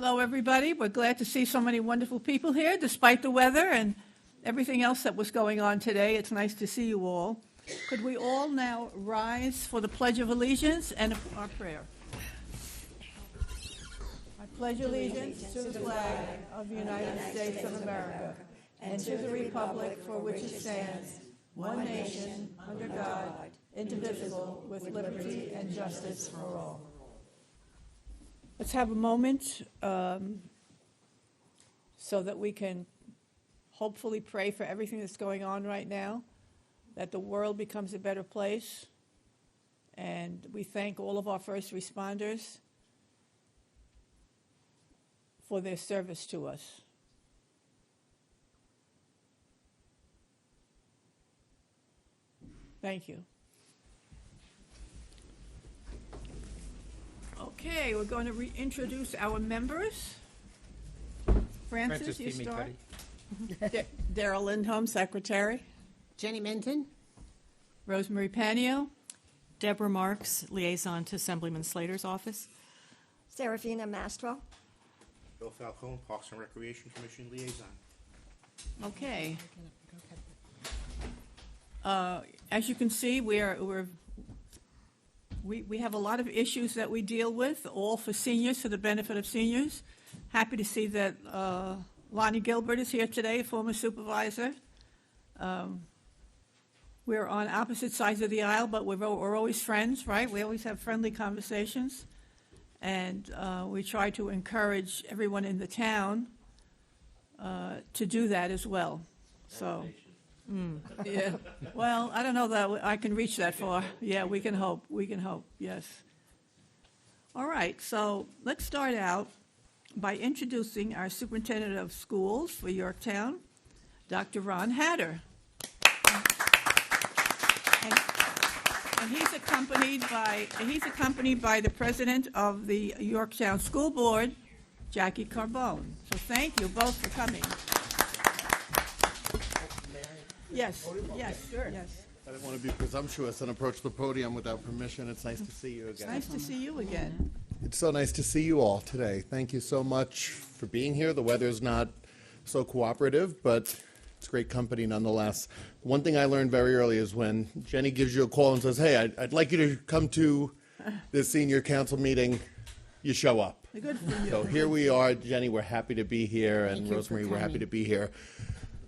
Hello, everybody. We're glad to see so many wonderful people here, despite the weather and everything else that was going on today. It's nice to see you all. Could we all now rise for the Pledge of Allegiance and our prayer? I pledge allegiance to the flag of the United States of America and to the republic for which it stands, one nation, under God, indivisible, with liberty and justice for all. Let's have a moment so that we can hopefully pray for everything that's going on right now, that the world becomes a better place. And we thank all of our first responders for their service to us. Thank you. Okay, we're going to reintroduce our members. Francis, you start. Daryl Lindholm, Secretary. Jenny Minton. Rosemary Panio. Deborah Marks, Liaison to Assemblyman Slater's office. Serafina Mastro. Bill Falcone, Parks and Recreation Commission Liaison. Okay. As you can see, we have a lot of issues that we deal with, all for seniors, for the benefit of seniors. Happy to see that Lonnie Gilbert is here today, former supervisor. We're on opposite sides of the aisle, but we're always friends, right? We always have friendly conversations. And we try to encourage everyone in the town to do that as well. So, yeah. Well, I don't know that I can reach that far. Yeah, we can hope. We can hope, yes. All right, so let's start out by introducing our superintendent of schools for Yorktown, Dr. Ron Hatter. And he's accompanied by the president of the Yorktown School Board, Jackie Carbone. So thank you both for coming. Yes, sure. Yes. I didn't want to be presumptuous and approach the podium without permission. It's nice to see you again. It's nice to see you again. It's so nice to see you all today. Thank you so much for being here. The weather's not so cooperative, but it's great company nonetheless. One thing I learned very early is when Jenny gives you a call and says, hey, I'd like you to come to this senior council meeting, you show up. Good for you. So here we are, Jenny, we're happy to be here, and Rosemary, we're happy to be here.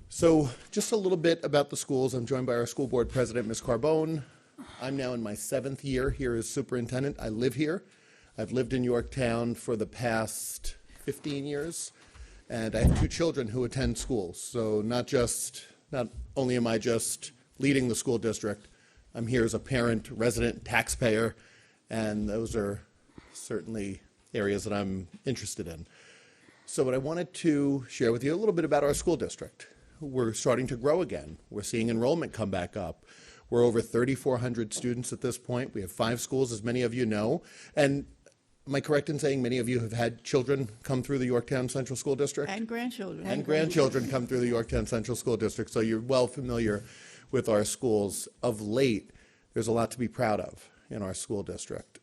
So just a little bit about the schools. I'm joined by our school board president, Ms. Carbone. I'm now in my 7th year here as superintendent. I live here. I've lived in Yorktown for the past 15 years, and I have 2 children who attend schools. So not only am I just leading the school district, I'm here as a parent, resident, taxpayer, and those are certainly areas that I'm interested in. So what I wanted to share with you a little bit about our school district. We're starting to grow again. We're seeing enrollment come back up. We're over 3,400 students at this point. We have 5 schools, as many of you know. And am I correct in saying many of you have had children come through the Yorktown Central School District? And grandchildren. And grandchildren come through the Yorktown Central School District, so you're well familiar with our schools. Of late, there's a lot to be proud of in our school district.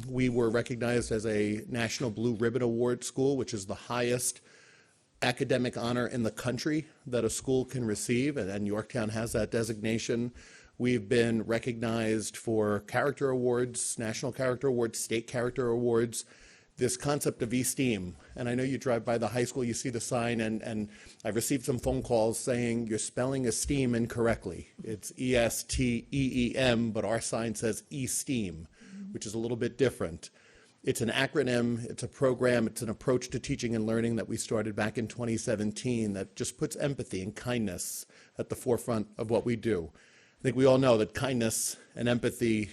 We were recognized as a National Blue Ribbon Award school, which is the highest academic honor in the country that a school can receive, and Yorktown has that designation. We've been recognized for character awards, national character awards, state character awards, this concept of esteem. And I know you drive by the high school, you see the sign, and I've received some phone calls saying you're spelling esteem incorrectly. It's E-S-T-E-E-M, but our sign says esteem, which is a little bit different. It's an acronym, it's a program, it's an approach to teaching and learning that we started back in 2017 that just puts empathy and kindness at the forefront of what we do. I think we all know that kindness and empathy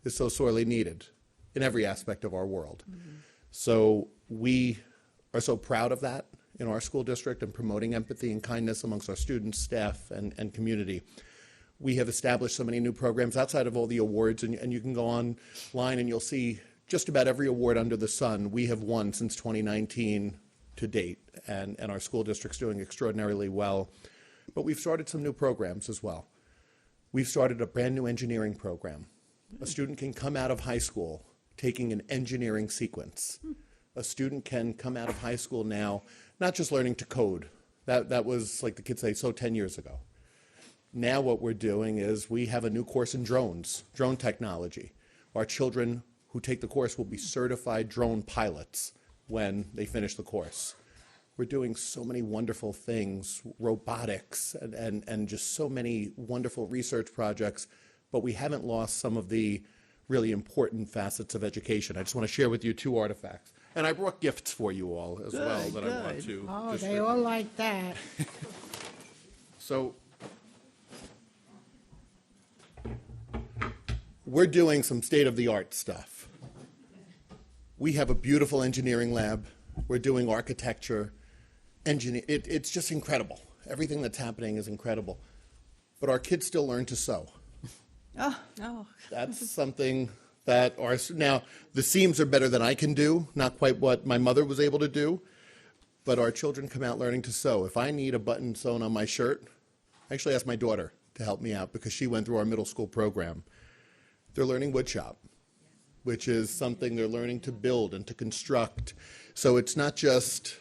is so sorely needed in every aspect of our world. So we are so proud of that in our school district and promoting empathy and kindness amongst our students, staff, and community. We have established so many new programs outside of all the awards, and you can go online and you'll see just about every award under the sun we have won since 2019 to date, and our school district's doing extraordinarily well. But we've started some new programs as well. We've started a brand new engineering program. A student can come out of high school taking an engineering sequence. A student can come out of high school now, not just learning to code. That was, like the kids say, so 10 years ago. Now what we're doing is we have a new course in drones, drone technology. Our children who take the course will be certified drone pilots when they finish the course. We're doing so many wonderful things, robotics, and just so many wonderful research projects, but we haven't lost some of the really important facets of education. I just want to share with you 2 artifacts. And I brought gifts for you all as well that I want good. to Oh, they distribute. all like that. So we're doing some state-of-the-art stuff. We have a beautiful engineering lab. We're doing architecture, it's just incredible. Everything that's happening is incredible. But our kids still learn to sew. Oh, That's something that now the seams are better than I can do, not quite what my mother was able to do, but our children come out learning to sew. If I need a button sewn on my shirt, I actually ask my daughter to help me out because she went through our middle school program. They're learning woodshop, which is something they're learning to build and to construct. So it's not just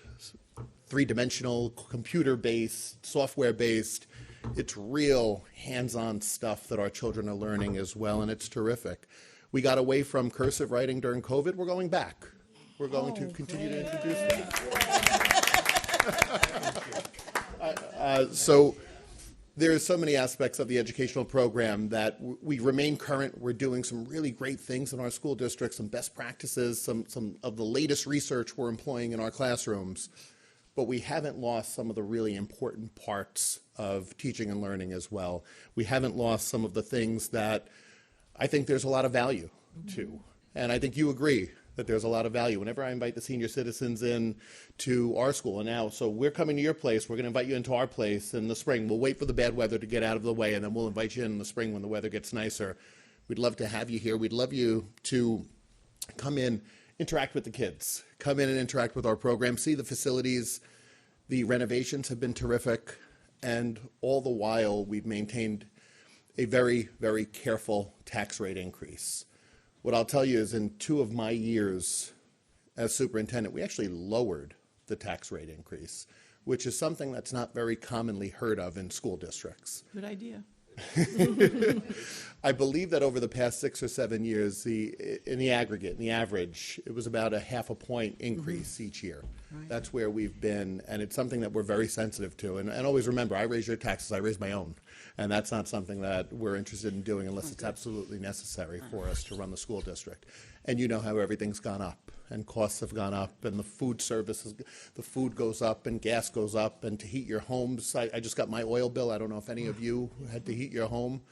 three-dimensional, computer-based, software-based. It's real hands-on stuff that our children are learning as well, and it's terrific. We got away from cursive writing during COVID. We're going back. We're going to continue to introduce that. So there's so many aspects of the educational program that we remain current. We're doing some really great things in our school districts, some best practices, some of the latest research we're employing in our classrooms. But we haven't lost some of the really important parts of teaching and learning as well. We haven't lost some of the things that I think there's a lot of value to. And I think you agree that there's a lot of value. Whenever I invite the senior citizens in to our school, and now, so we're coming to your place, we're going to invite you into our place in the spring. We'll wait for the bad weather to get out of the way, and then we'll invite you in the spring when the weather gets nicer. We'd love to have you here. We'd love you to come in, interact with the kids, come in and interact with our program, see the facilities. The renovations have been terrific, and all the while we've maintained a very, very careful tax rate increase. What I'll tell you is in 2 of my years as superintendent, we actually lowered the tax rate increase, which is something that's not very commonly heard of in school districts. Good idea. I believe that over the past 6 or 7 years, in the aggregate, in the average, it was about a 0.5 point increase each year. That's where we've been, and it's something that we're very sensitive to. And always remember, I raise your taxes, I raise my own. And that's not something that we're interested in doing unless it's absolutely necessary for us to run the school district. And you know how everything's gone up, and costs have gone up, and the food services, the food goes up, and gas goes up, and to heat your homes, I just got my oil bill. I don't know if any of you had to heat your home.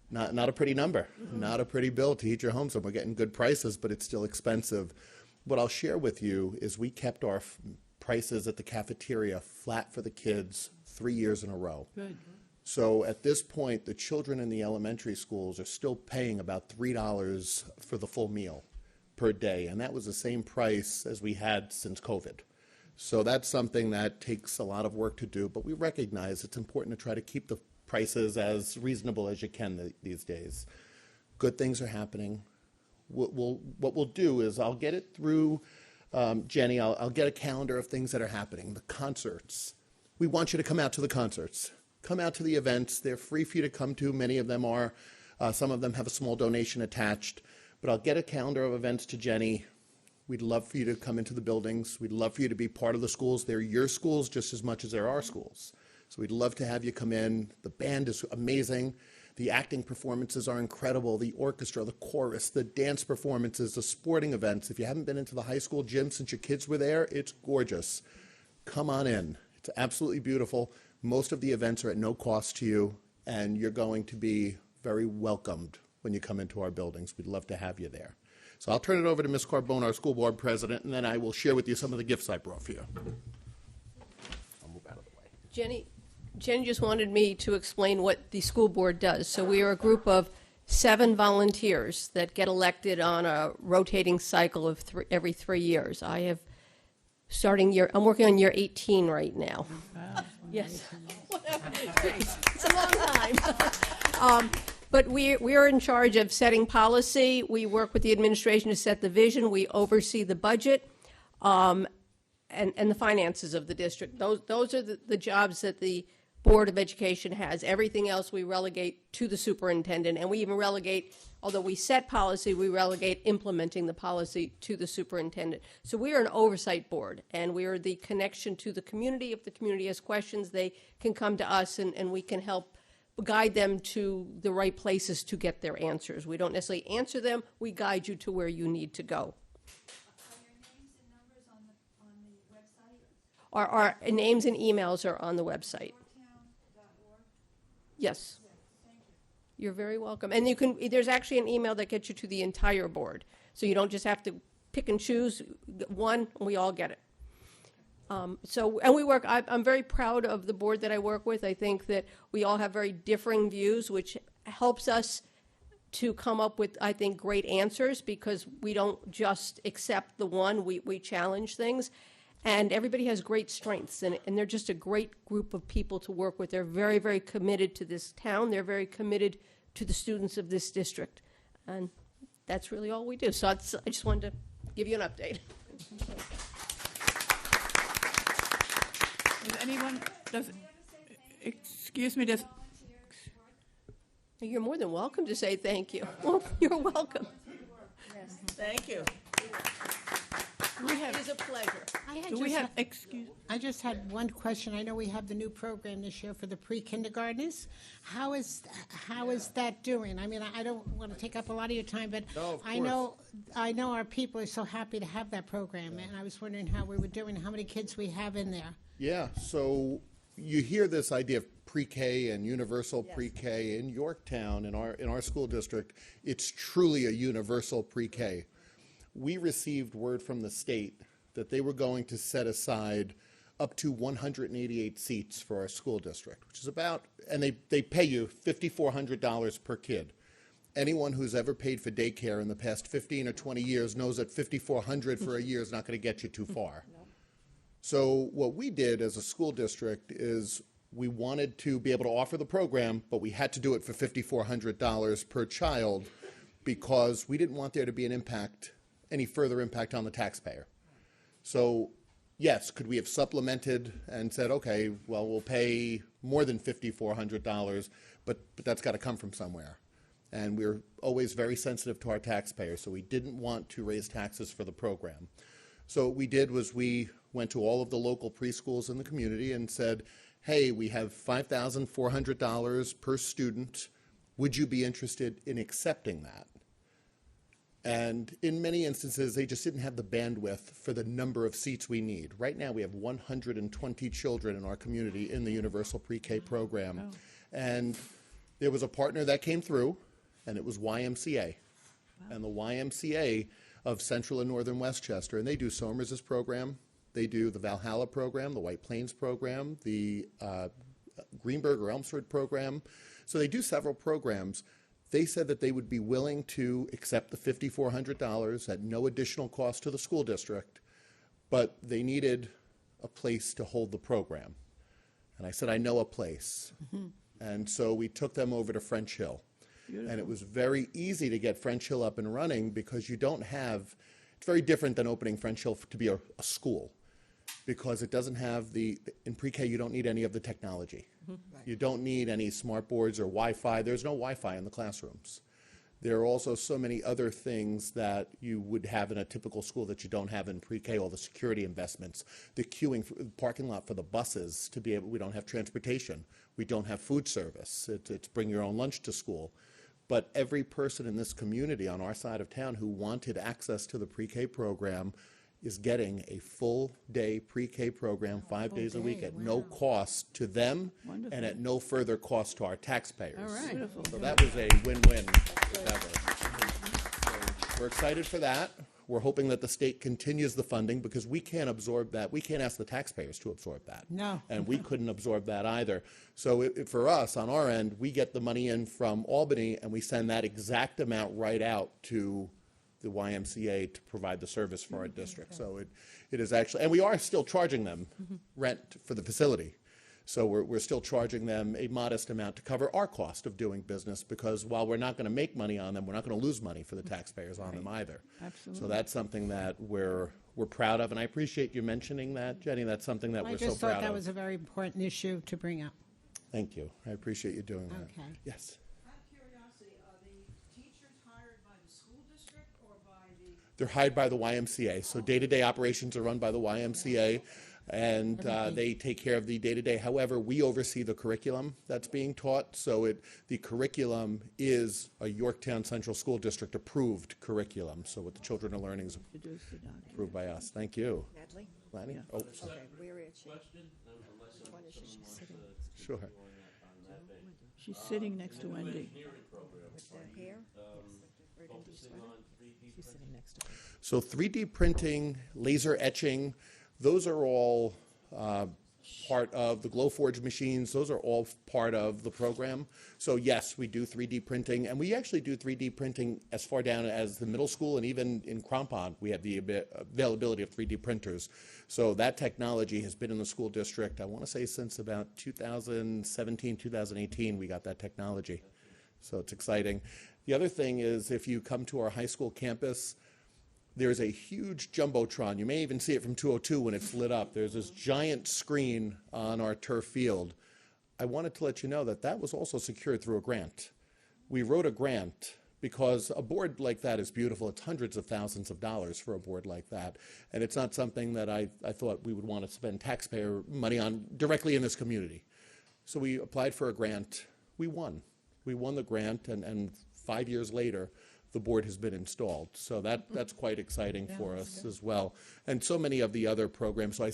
Not a pretty number, not a pretty bill to heat your home. So we're getting good prices, but it's still expensive. What I'll share with you is we kept our prices at the cafeteria flat for the kids 3 years in a row. Good. So at this point, the children in the elementary schools are still paying about $3 for the full meal per day, and that was the same price as we had since COVID. So that's something that takes a lot of work to do, but we recognize it's important to try to keep the prices as reasonable as you can these days. Good things are happening. What we'll do is I'll get it through Jenny. I'll get a calendar of things that are happening. The concerts. We want you to come out to the concerts. Come out to the events. They're free for you to come to. Many of them are. Some of them have a small donation attached. But I'll get a calendar of events to Jenny. We'd love for you to come into the buildings. We'd love for you to be part of the schools. They're your schools just as much as they're our schools. So we'd love to have you come in. The band is amazing. The acting performances are incredible. The orchestra, the chorus, the dance performances, the sporting events. If you haven't been into the high school gym since your kids were there, it's gorgeous. Come on in. It's absolutely beautiful. Most of the events are at no cost to you, and you're going to be very welcomed when you come into our buildings. We'd love to have you there. So I'll turn it over to Ms. Carbone, our school board president, and then I will share with you some of the gifts I brought for you. I'll move out of the way. Jenny just wanted me to explain what the school board does. So we are a group of 7 volunteers that get elected on a rotating cycle of every 3 years. I'm working on year 18 right now. Wow. Yes. It's a long time. But we are in charge of setting policy. We work with the administration to set the vision. We oversee the budget. and the finances of the district. Those are the jobs that the Board of Education has. Everything else we relegate to the superintendent, and we even relegate, although we set policy, we relegate implementing the policy to the superintendent. So we are an oversight board, and we are the connection to the community. If the community has questions, they can come to us, and we can help guide them to the right places to get their answers. We don't necessarily answer them, we guide you to where you need to go. Our names and emails are on the website. Yes. You're very welcome. And you can, there's actually an email that gets you to the entire board. So you don't just have to pick and choose one, we all get it. And we work, I'm very proud of the board that I work with. I think that we all have very differing views, which helps us to come up with, I think, great answers, because we don't just accept the one, we challenge things. And everybody has great strengths, and they're just a great group of people to work with. They're very, very committed to this town. They're very committed to the students of this district. And that's really all we do. So I just wanted to give you an update. Does anyone, excuse me, You're more than welcome to say thank you. Well, you're welcome. thank you. It is a pleasure. I just had one question. I know we have the new program this year for the pre-kindergartners. How is that doing? I mean, I don't want to take up a lot of your time, but No, of I know our people are so happy to have that program, and I was wondering how we were doing, how many kids we have in there. Yeah, so you hear this idea of pre-K and universal pre-K in Yorktown, in our school district. It's truly a universal pre-K. We received word from the state that they were going to set aside up to 188 seats for our school district, which is about, and they pay you $5,400 per kid. Anyone who's ever paid for daycare in the past 15 or 20 years knows that $5,400 for a year is not going to get you too far. So what we did as a school district is we wanted to be able to offer the program, but we had to do it for $5,400 per child, because we didn't want there to be any further impact on the taxpayer. So yes, could we have supplemented and said, okay, well, we'll pay more than $5,400, but that's got to come from somewhere. And we're always very sensitive to our taxpayers, so we didn't want to raise taxes for the program. So what we did was we went to all of the local preschools in the community and said, hey, we have $5,400 per student. Would you be interested in accepting that? And in many instances, they just didn't have the bandwidth for the number of seats we need. Right now, we have 120 children in our community in the Universal Pre-K program. Oh. And there was a partner that came through, and it was YMCA. Wow. And the YMCA of Central and Northern Westchester, and they do Somers' program, they do the Valhalla program, the White Plains program, the Greenberg or Elmsford program. So they do several programs. They said that they would be willing to accept the $5,400 at no additional cost to the school district, but they needed a place to hold the program. And I said, I know a place. Mm-hmm. And so we took them over to French Hill. Beautiful. And it was very easy to get French Hill up and running, because you don't have, it's very different than opening French Hill to be a school, because it doesn't have in pre-K you don't need any of the technology. Mm-hmm. Right. You don't need any smart boards or Wi-Fi. There's no Wi-Fi in the classrooms. There are also so many other things that you would have in a typical school that you don't have in pre-K, all the security investments, the queuing, parking lot for the buses to be able, we don't have transportation. We don't have food service. It's bring your own lunch to school. But every person in this community on our side of town who wanted access to the pre-K program is getting a full-day pre-K program 5 days a week at no cost to them. Wonderful. And at no further cost to our taxpayers. All right. Beautiful. So that was a win-win. So we're excited for that. We're hoping that the state continues the funding, because we can't absorb that. We can't ask the taxpayers to absorb that. No. And we couldn't absorb that either. So for us, on our end, we get the money in from Albany, and we send that exact amount right out to the YMCA to provide the service for our district. Okay. So it is actually, and we are still charging them rent for the facility. So we're still charging them a modest amount to cover our cost of doing business, because while we're not going to make money on them, we're not going to lose money for the taxpayers on them either. Absolutely. So that's something that we're we're proud of, and I appreciate you mentioning that, Jenny. That's something that I we're so just proud thought that of. was a very important issue to bring up. Thank you. I appreciate you doing that. Okay. Yes. Out of curiosity, are the teachers hired by the school district or by the? They're hired by the YMCA, so day-to-day operations are run by the YMCA, and they take care of the day-to-day. However, we oversee the curriculum that's being taught, so the curriculum is a Yorktown Central School District approved curriculum. So what the children are learning is approved by us. Thank you. Natalie? Lanny? Oh, sorry. Okay, where is she? What is she sitting Sure. She's sitting next to Wendy. with the hair? Burgundy sweater? So 3D printing, laser etching, those are all part of the Glowforge machines. Those are all part of the program. So yes, we do 3D printing, and we actually do 3D printing as far down as the middle school, and even in Crampon, we have the availability of 3D printers. So that technology has been in the school district, I want to say since about 2017, 2018, we got that technology. So it's exciting. The other thing is, if you come to our high school campus, there's a huge jumbotron. You may even see it from 202 when it's lit up. There's this giant screen on our turf field. I wanted to let you know that that was also secured through a grant. We wrote a grant because a board like that is beautiful. It's hundreds of thousands of dollars for a board like that. And it's not something that I thought we would want to spend taxpayer money on directly in this community. So we applied for a grant. We won. We won the grant, and 5 years later, the board has been installed. So that's quite exciting for us as well. And so many of the other programs. So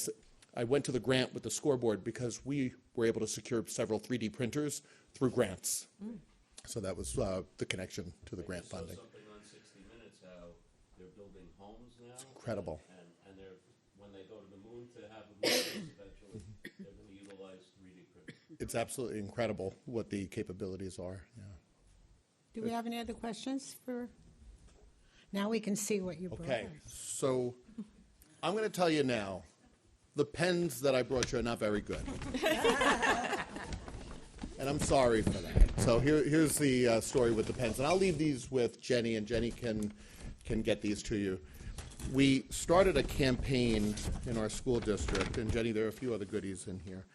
I went to the grant with the scoreboard because we were able to secure several 3D printers through grants. So that was the connection to the grant funding. Something on 60 Minutes, how they're building homes now. Incredible. And they're, when they go to the moon to have the moon eventually, they're going to utilize 3D printing. It's absolutely incredible what the capabilities are. Yeah. Do we have any other questions for? Now we can see what you brought Okay, us. so I'm going to tell you now, the pens that I brought you are not very good. And I'm sorry for that. So here's the story with the pens. And I'll leave these with Jenny, and Jenny can get these to you. We started a campaign in our school district, and Jenny, there are a few other goodies in here.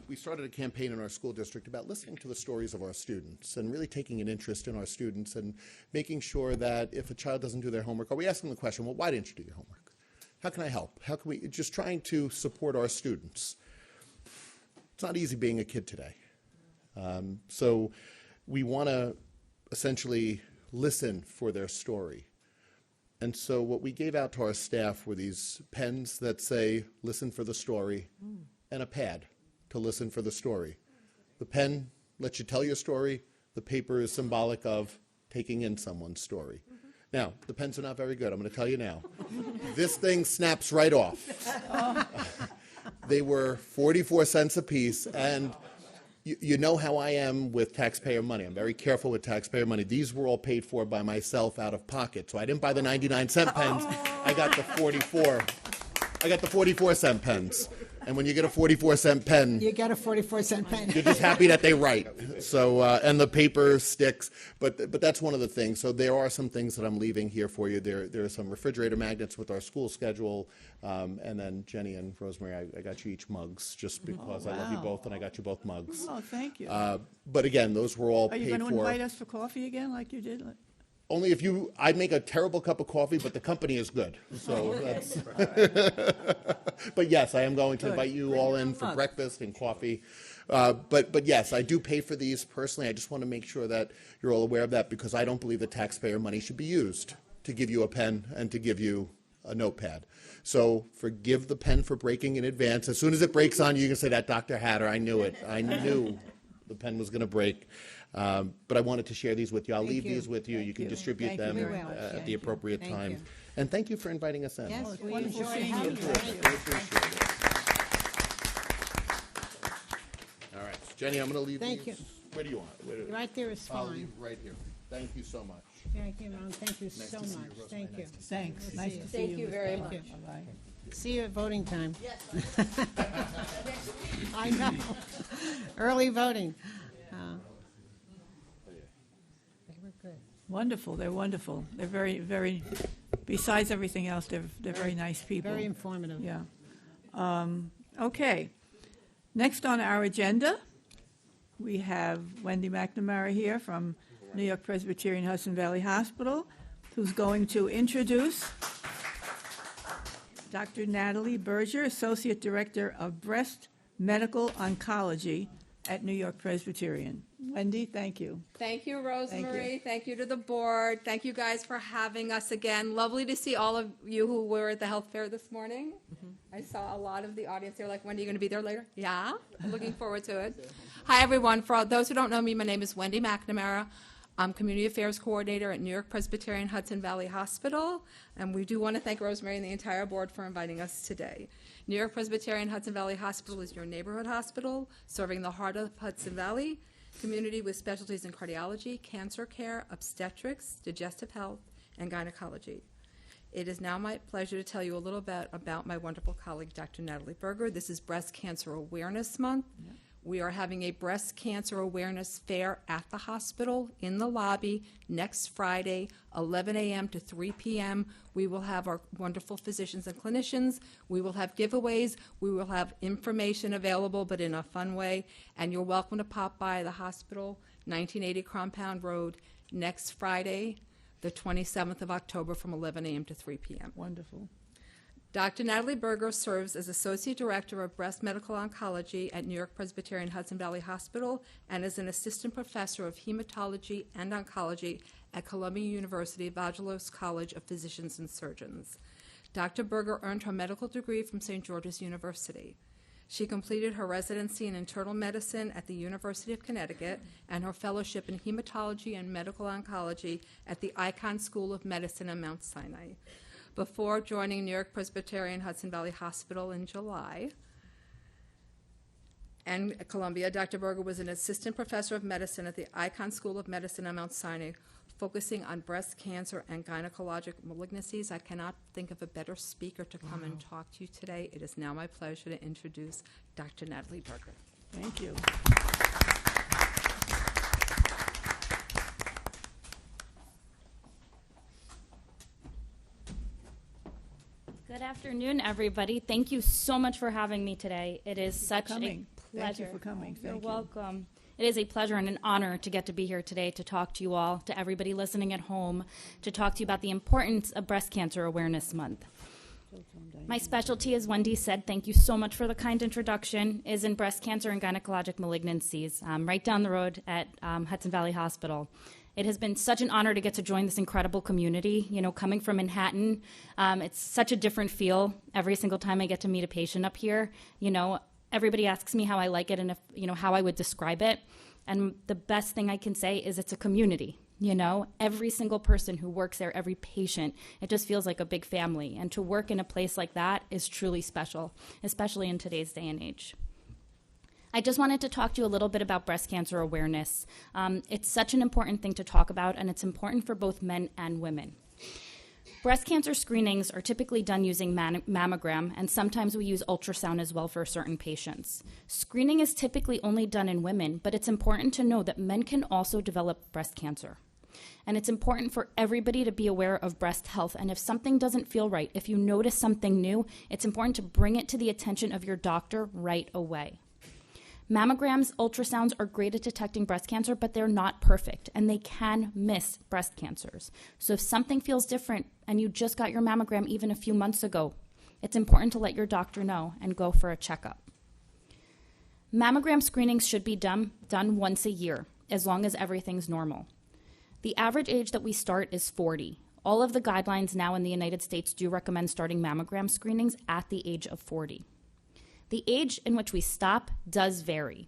We started a campaign in our school district about listening to the stories of our students and really taking an interest in our students and making sure that if a child doesn't do their homework, or we ask them the question, well, why didn't you do your homework? How can I help? How can we, just trying to support our students. It's not easy being a kid today. So we want to essentially listen for their story. And so what we gave out to our staff were these pens that say, listen for the story, and a pad to listen for the story. The pen lets you tell your story. The paper is symbolic of taking in someone's story. Now, the pens are not very good. I'm going to tell you now. This thing snaps right off. They were 44 cents a piece, and you know how I am with taxpayer money. I'm very careful with taxpayer money. These were all paid for by myself out of pocket. So I didn't buy the 99-cent pens. I got the 44-cent pens. And when you get a 44-cent pen, You get a 44-cent pen. you're just happy that they write. So, and the paper sticks. But that's one of the things. So there are some things that I'm leaving here for you. There are some refrigerator magnets with our school schedule. And then Jenny and Rosemary, I got you each mugs just because I love you wow. both, and I got you both mugs. Oh, thank you. But again, those were all Are you paid going to for. invite us for coffee again like you did? Only if you, I make a terrible cup of coffee, but the company is good. So that's, but yes, I am going to invite you all in for breakfast and coffee. But yes, I do pay for these personally. I just want to make sure that you're all aware of that, because I don't believe that taxpayer money should be used to give you a pen and to give you a notepad. So forgive the pen for breaking in advance. As soon as it breaks on you, you can say, that Dr. Hatter, I knew it. I knew the pen was going to break. But I wanted to share these with you. I'll Thank leave you. these with you. You can distribute Thank you them very much. at Thank the you. appropriate Thank time. you. And thank you for inviting us in. Yes, we wonderful enjoy seeing having you. you. We appreciate it. All right, so Jenny, I'm going to leave Thank these. you. Where do you want? Where Right there is I'll fine. leave right here. Thank you so much. Thank you, Ron. Thank you so to see you, much. Rosemary. Thank you. Thanks. Nice to see you. Thank you very much. Thank you. Bye-bye. See you at voting time. I know. Early voting. They were good. Wonderful. They're wonderful. They're very, very besides everything else, they're very nice people. Very informative. Yeah. Okay. Next on our agenda, we have Wendy McNamara here from New York Presbyterian Hudson Valley Hospital, who's going to introduce Dr. Natalie Berger, Associate Director of Breast Medical Oncology at New York Presbyterian. Wendy, thank you. Thank you, Rosemary. Thank you to the board. Thank you guys for having us again. Lovely to see all of you who were at the health fair this morning. I saw a lot of the audience. They were like, Wendy, are you going to be there later? Yeah, I'm looking forward to it. Hi, everyone. For those who don't know me, my name is Wendy McNamara. I'm Community Affairs Coordinator at New York Presbyterian Hudson Valley Hospital, and we do want to thank Rosemary and the entire board for inviting us today. New York Presbyterian Hudson Valley Hospital is your neighborhood hospital, serving the heart of Hudson Valley community with specialties in cardiology, cancer care, obstetrics, digestive health, and gynecology. It is now my pleasure to tell you a little bit about my wonderful colleague, Dr. Natalie Berger. This is Breast Cancer Awareness Month. Yep. We are having a breast cancer awareness fair at the hospital in the lobby next Friday, 11 a.m. to 3 p.m. We will have our wonderful physicians and clinicians. We will have giveaways. We will have information available, but in a fun way. And you're welcome to pop by the hospital, 1980 Compound Road, next Friday, the 27th of October from 11 a.m. to 3 p.m. Wonderful. Dr. Natalie Berger serves as Associate Director of Breast Medical Oncology at New York Presbyterian Hudson Valley Hospital and is an Assistant Professor of Hematology and Oncology at Columbia University Vagelos College of Physicians and Surgeons. Dr. Berger earned her medical degree from St. George's University. She completed her residency in internal medicine at the University of Connecticut and her fellowship in hematology and medical oncology at the Icahn School of Medicine at Mount Sinai. Before joining New York Presbyterian Hudson Valley Hospital in July and at Columbia, Dr. Berger was an assistant professor of medicine at the Icahn School of Medicine at Mount Sinai, focusing on breast cancer and gynecologic malignancies. I cannot think of a better speaker to come and talk to you today. It is now my pleasure to introduce Dr. Natalie Berger. Thank you. Good afternoon, everybody. Thank you so much for having me today. It is such a pleasure. Thank you for coming. You're welcome. It is a pleasure and an honor to get to be here today to talk to you all, to everybody listening at home, to talk to you about the importance of Breast Cancer Awareness Month. My specialty, as Wendy said, thank you so much for the kind introduction, is in breast cancer and gynecologic malignancies, right down the road at Hudson Valley Hospital. It has been such an honor to get to join this incredible community. You know, coming from Manhattan, it's such a different feel every single time I get to meet a patient up here. You know, everybody asks me how I like it and if, you know, how I would describe it. And the best thing I can say is it's a community. You know, every single person who works there, every patient, it just feels like a big family. And to work in a place like that is truly special, especially in today's day and age. I just wanted to talk to you a little bit about breast cancer awareness. It's such an important thing to talk about, and it's important for both men and women. Breast cancer screenings are typically done using mammogram, and sometimes we use ultrasound as well for certain patients. Screening is typically only done in women, but it's important to know that men can also develop breast cancer. And it's important for everybody to be aware of breast health, and if something doesn't feel right, if you notice something new, it's important to bring it to the attention of your doctor right away. Mammograms, ultrasounds are great at detecting breast cancer, but they're not perfect, and they can miss breast cancers. So if something feels different and you just got your mammogram even a few months ago, it's important to let your doctor know and go for a checkup. Mammogram screenings should be done once a year, as long as everything's normal. The average age that we start is 40. All of the guidelines now in the United States do recommend starting mammogram screenings at the age of 40. The age in which we stop does vary.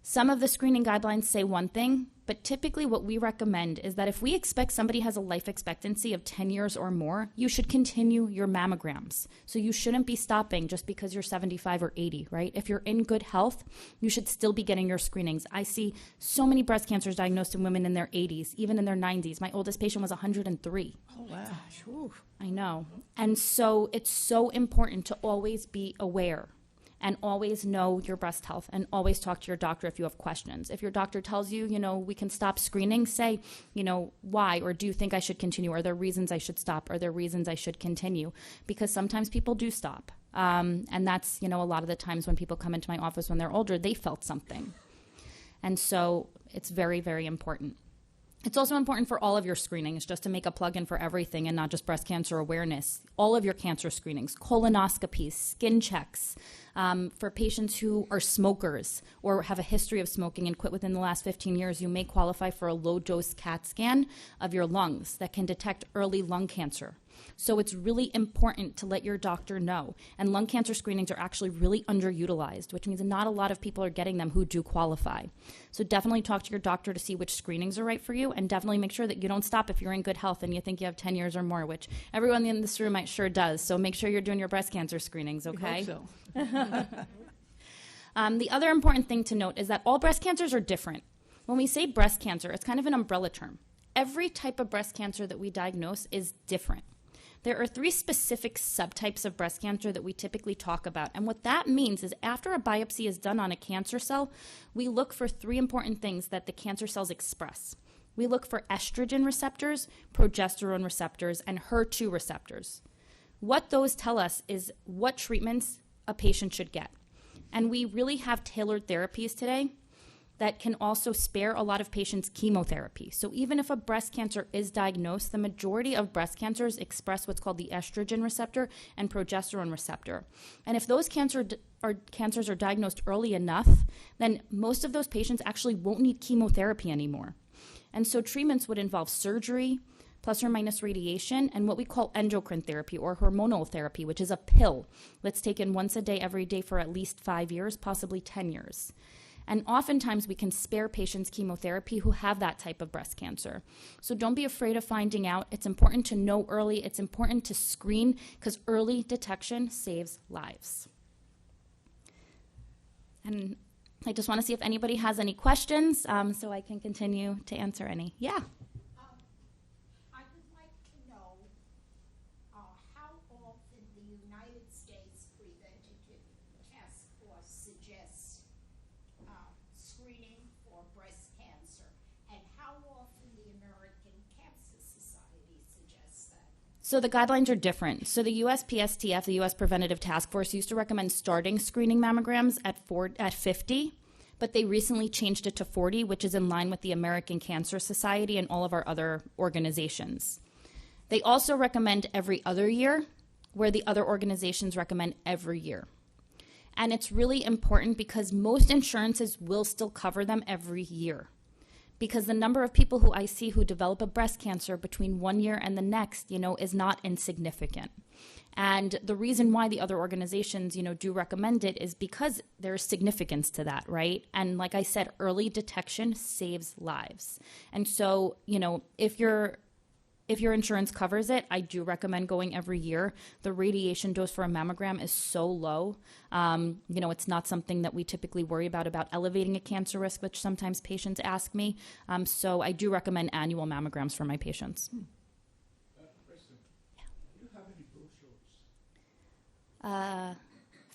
Some of the screening guidelines say one thing, but typically what we recommend is that if we expect somebody has a life expectancy of 10 years or more, you should continue your mammograms. So you shouldn't be stopping just because you're 75 or 80, right? If you're in good health, you should still be getting your screenings. I see so many breast cancers diagnosed in women in their 80s, even in their 90s. My oldest patient was 103. Oh, wow. Ooh. I know. And so it's so important to always be aware. And always know your breast health, and always talk to your doctor if you have questions. If your doctor tells you, we can stop screening, say, why, or do you think I should continue? Are there reasons I should stop? Are there reasons I should continue? Because sometimes people do stop. And that's, a lot of the times when people come into my office when they're older, they felt something. And so it's very, very important. It's also important for all of your screenings, just to make a plug-in for everything and not just breast cancer awareness. All of your cancer screenings, colonoscopies, skin checks, for patients who are smokers or have a history of smoking and quit within the last 15 years, you may qualify for a low-dose CAT scan of your lungs that can detect early lung cancer. So it's really important to let your doctor know. And lung cancer screenings are actually really underutilized, which means not a lot of people are getting them who do qualify. So definitely talk to your doctor to see which screenings are right for you, and definitely make sure that you don't stop if you're in good health and you think you have 10 years or more, which everyone in this room sure does. So make sure you're doing your breast cancer screenings, okay? We hope so. The other important thing to note is that all breast cancers are different. When we say breast cancer, it's kind of an umbrella term. Every type of breast cancer that we diagnose is different. There are 3 specific subtypes of breast cancer that we typically talk about. And what that means is after a biopsy is done on a cancer cell, we look for 3 important things that the cancer cells express. We look for estrogen receptors, progesterone receptors, and HER2 receptors. What those tell us is what treatments a patient should get. And we really have tailored therapies today that can also spare a lot of patients chemotherapy. So even if a breast cancer is diagnosed, the majority of breast cancers express what's called the estrogen receptor and progesterone receptor. And if those cancers are diagnosed early enough, then most of those patients actually won't need chemotherapy anymore. And so treatments would involve surgery, plus or minus radiation, and what we call endocrine therapy or hormonal therapy, which is a pill that's taken once a day, every day for at least 5 years, possibly 10 years. And oftentimes we can spare patients chemotherapy who have that type of breast cancer. So don't be afraid of finding out. It's important to know early. It's important to screen because early detection saves lives. And I just want to see if anybody has any questions so I can continue to answer any. Yeah. I would like to know how often the United States Preventative Task Force suggests screening for breast cancer, and how often the American Cancer Society suggests that. So the guidelines are different. So the USPSTF, the U.S. Preventative Task Force, used to recommend starting screening mammograms at 50, but they recently changed it to 40, which is in line with the American Cancer Society and all of our other organizations. They also recommend every other year, where the other organizations recommend every year. And it's really important because most insurances will still cover them every year. Because the number of people who I see who develop a breast cancer between 1 year and the next, is not insignificant. And the reason why the other organizations, do recommend it is because there's significance to that, right? And like I said, early detection saves lives. And so, if your insurance covers it, I do recommend going every year. The radiation dose for a mammogram is so low. It's not something that we typically worry about elevating a cancer risk, which sometimes patients ask me. So I do recommend annual mammograms for my patients. Do you have any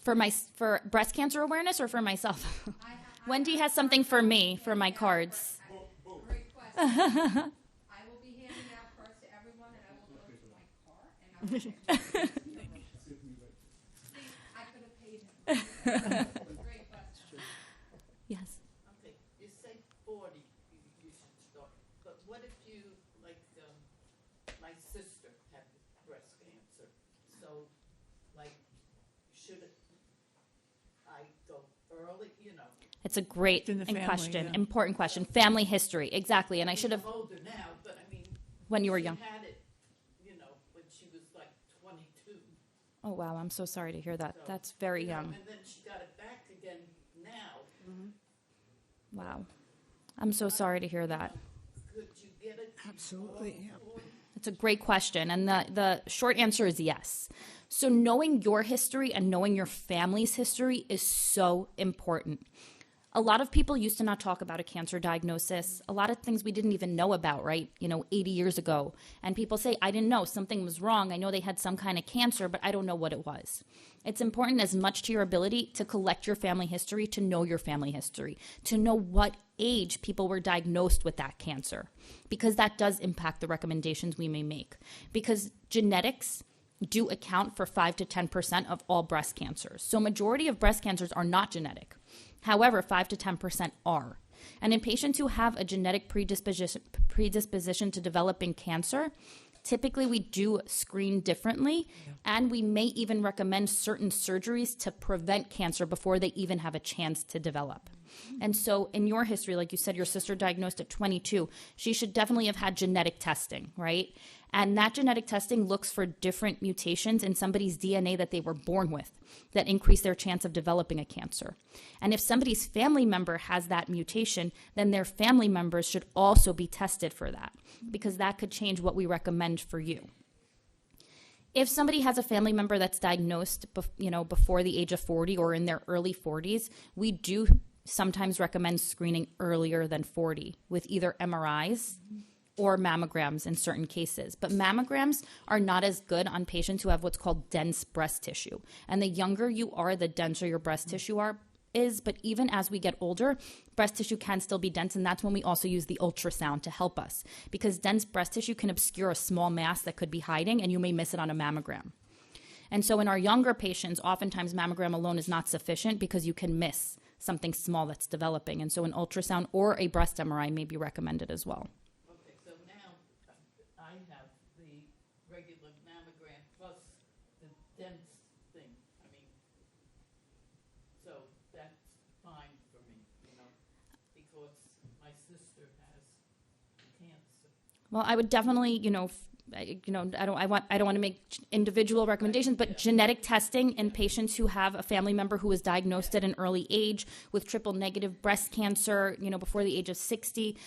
brochures? For breast cancer awareness or for myself? Wendy has something for me, for my cards. Great question. I will be handing out cards to everyone, and I will go to my car, and I will I could have paid him. Great question. Yes. Okay, you say 40 you should start, but what if you, like, my sister had breast cancer, so, like, should I go early, It's a great in the family, question, yeah. important question. Family history, exactly. And I should have, I'm older now, but I mean. when you were young. She had it, when she was like 22. Oh, wow, I'm so sorry to hear that. So, That's very young. And then she got it back again now. Wow. I'm so sorry to hear that. Could you get it? Absolutely, yeah. It's a great question, and the short answer is yes. So knowing your history and knowing your family's history is so important. A lot of people used to not talk about a cancer diagnosis. A lot of things we didn't even know about, right? 80 years ago. And people say, I didn't know, something was wrong. I know they had some kind of cancer, but I don't know what it was. It's important as much to your ability to collect your family history, to know your family history, to know what age people were diagnosed with that cancer, because that does impact the recommendations we may make. Because genetics do account for 5 to 10% of all breast cancers. So majority of breast cancers are not genetic. However, 5 to 10% are. And in patients who have a genetic predisposition to developing cancer, typically we do screen differently, and we may even recommend certain surgeries to prevent cancer before they even have a chance to develop. And so in your history, like you said, your sister diagnosed at 22, she should definitely have had genetic testing, right? And that genetic testing looks for different mutations in somebody's DNA that they were born with that increase their chance of developing a cancer. And if somebody's family member has that mutation, then their family members should also be tested for that, because that could change what we recommend for you. If somebody has a family member that's diagnosed before the age of 40 or in their early 40s, we do sometimes recommend screening earlier than 40 with either MRIs or mammograms in certain cases. But mammograms are not as good on patients who have what's called dense breast tissue. And the younger you are, the denser your breast tissue is. But even as we get older, breast tissue can still be dense, and that's when we also use the ultrasound to help us, because dense breast tissue can obscure a small mass that could be hiding, and you may miss it on a mammogram. And so in our younger patients, oftentimes mammogram alone is not sufficient because you can miss something small that's developing. And so an ultrasound or a breast MRI may be recommended as well. Okay, so now I have the regular mammogram plus the dense thing. I mean, so that's fine for me, because my sister has cancer. Well, I would definitely, I don't want to make individual recommendations, but genetic testing in patients who have a family member who was diagnosed at an early age with triple negative breast cancer, before the age of 60,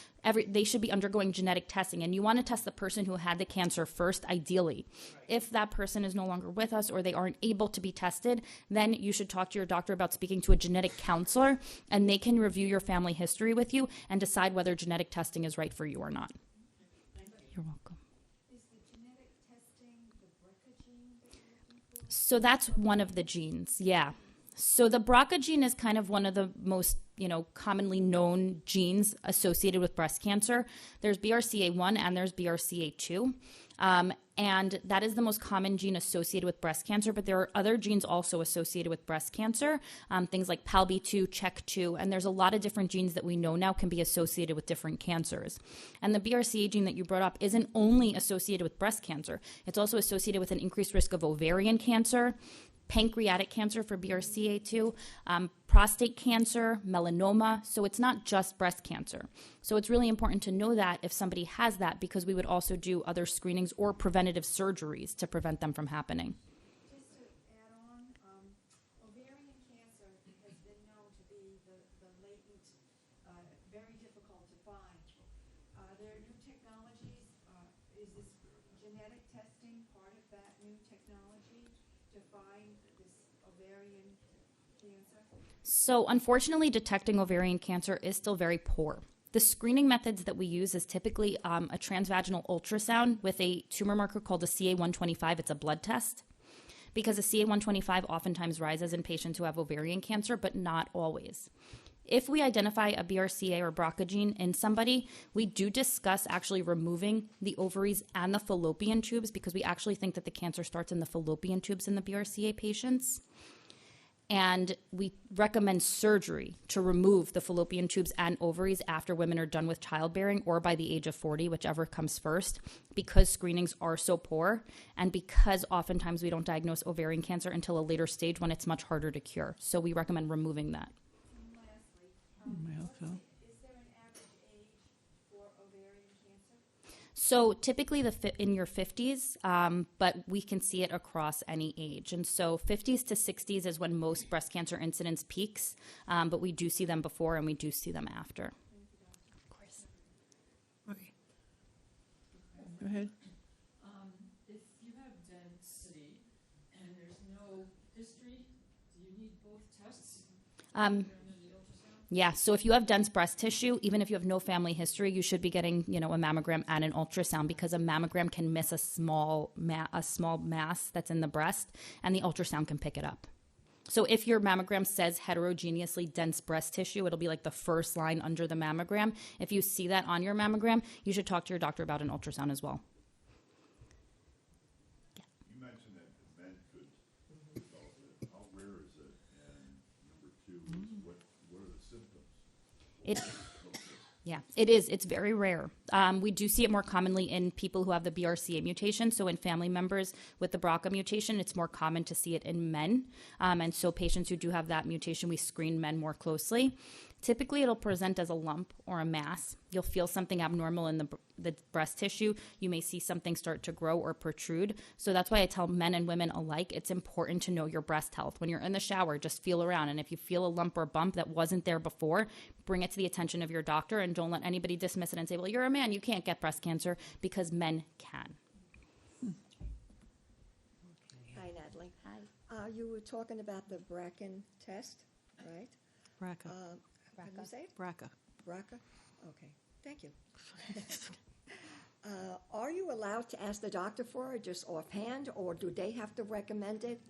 they should be undergoing genetic testing. And you want to test the person who had the cancer first, ideally. If that person is no longer with us or they aren't able to be tested, then you should talk to your doctor about speaking to a genetic counselor, and they can review your family history with you and decide whether genetic testing is right for you or not. You're welcome. So that's one of the genes, yeah. So the BRCA gene is kind of one of the most, commonly known genes associated with breast cancer. There's BRCA1 and there's BRCA2. And that is the most common gene associated with breast cancer, but there are other genes also associated with breast cancer, things like PALB2, CHEK2, and there's a lot of different genes that we know now can be associated with different cancers. And the BRCA gene that you brought up isn't only associated with breast cancer, it's also associated with an increased risk of ovarian cancer, pancreatic cancer for BRCA2, prostate cancer, melanoma. So it's not just breast cancer. So it's really important to know that if somebody has that, because we would also do other screenings or preventative surgeries to prevent them from happening. Just to add on, ovarian cancer has been known to be the latent, very difficult to find. There are new technologies. Is this genetic testing part of that new technology to find this ovarian cancer? So unfortunately, detecting ovarian cancer is still very poor. The screening methods that we use is typically a transvaginal ultrasound with a tumor marker called a CA-125. It's a blood test, because a CA-125 oftentimes rises in patients who have ovarian cancer, but not always. If we identify a BRCA or BRCA gene in somebody, we do discuss actually removing the ovaries and the fallopian tubes, because we actually think that the cancer starts in the fallopian tubes in the BRCA patients. And we recommend surgery to remove the fallopian tubes and ovaries after women are done with childbearing or by the age of 40, whichever comes first, because screenings are so poor and because oftentimes we don't diagnose ovarian cancer until a later stage when it's much harder to cure. So we recommend removing that. Is there an average age for ovarian cancer? So typically in your 50s, but we can see it across any age. And so 50s to 60s is when most breast cancer incidence peaks, but we do see them before and we do see them after. Of course. Okay. Go ahead. If you have density and there's no history, do you need both tests? Yeah, so if you have dense breast tissue, even if you have no family history, you should be getting, a mammogram and an ultrasound, because a mammogram can miss a small mass that's in the breast, and the ultrasound can pick it up. So if your mammogram says heterogeneously dense breast tissue, it'll be like the first line under the mammogram. If you see that on your mammogram, you should talk to your doctor about an ultrasound as well. You mentioned that men could develop it. How rare is it? And number two is what are the symptoms? Yeah, it is. It's very rare. We do see it more commonly in people who have the BRCA mutation. So in family members with the BRCA mutation, it's more common to see it in men. And so patients who do have that mutation, we screen men more closely. Typically, it'll present as a lump or a mass. You'll feel something abnormal in the breast tissue. You may see something start to grow or protrude. So that's why I tell men and women alike, it's important to know your breast health. When you're in the shower, just feel around. And if you feel a lump or bump that wasn't there before, bring it to the attention of your doctor, and don't let anybody dismiss it and say, well, you're a man, you can't get breast cancer, because men can. Hi, Natalie. Hi. You were talking about the BRCA test, right? BRCA. How do you say it? BRCA. BRCA? Okay, thank you. Are you allowed to ask the doctor for it just offhand, or do they have to recommend it?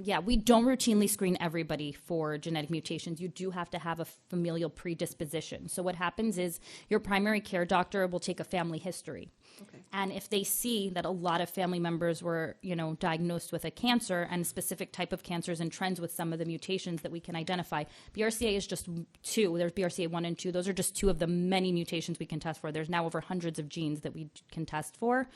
Yeah, we don't routinely screen everybody for genetic mutations. You do have to have a familial predisposition. So what happens is your primary care doctor will take a family history. Okay. And if they see that a lot of family members were, diagnosed with a cancer and specific type of cancers and trends with some of the mutations that we can identify, BRCA is just two. There's BRCA 1 and 2. Those are just two of the many mutations we can test for. There's now over hundreds of genes that we can test for.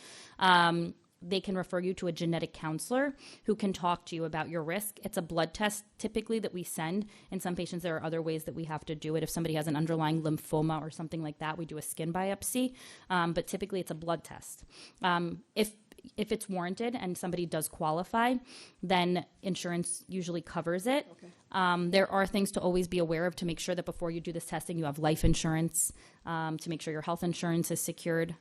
They can refer you to a genetic counselor who can talk to you about your risk. It's a blood test typically that we send. In some patients, there are other ways that we have to do it. If somebody has an underlying lymphoma or something like that, we do a skin biopsy. But typically, it's a blood test. If it's warranted and somebody does qualify, then insurance usually covers it. Okay. There are things to always be aware of to make sure that before you do this testing, you have life insurance, to make sure your health insurance is secured.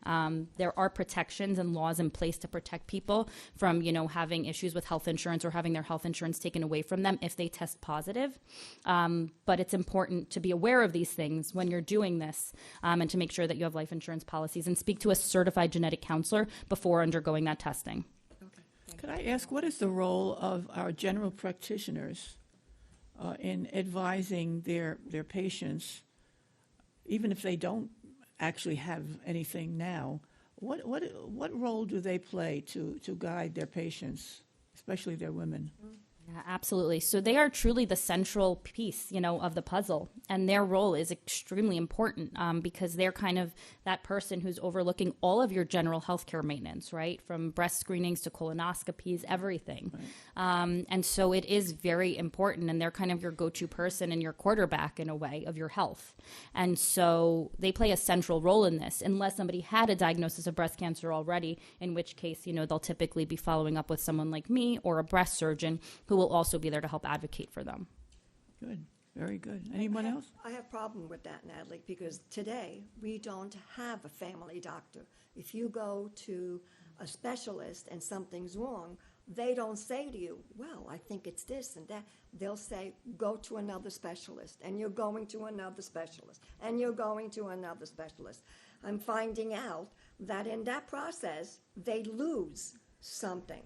There are protections and laws in place to protect people from, having issues with health insurance or having their health insurance taken away from them if they test positive. But it's important to be aware of these things when you're doing this, and to make sure that you have life insurance policies and speak to a certified genetic counselor before undergoing that testing. Could I ask, what is the role of our general practitioners in advising their patients, even if they don't actually have anything now? What role do they play to guide their patients, especially their women? Yeah, absolutely. So they are truly the central piece, of the puzzle. And their role is extremely important because they're kind of that person who's overlooking all of your general healthcare maintenance, right? From breast screenings to colonoscopies, everything. Right. And so it is very important. And they're kind of your go-to person and your quarterback in a way of your health. And so they play a central role in this, unless somebody had a diagnosis of breast cancer already, in which case, they'll typically be following up with someone like me or a breast surgeon who will also be there to help advocate for them. Good. Very good. Anyone else? I have a problem with that, Natalie, because today we don't have a family doctor. If you go to a specialist and something's wrong, they don't say to you, well, I think it's this and that. They'll say, go to another specialist, and you're going to another specialist, and you're going to another specialist. I'm finding out that in that process, they lose something.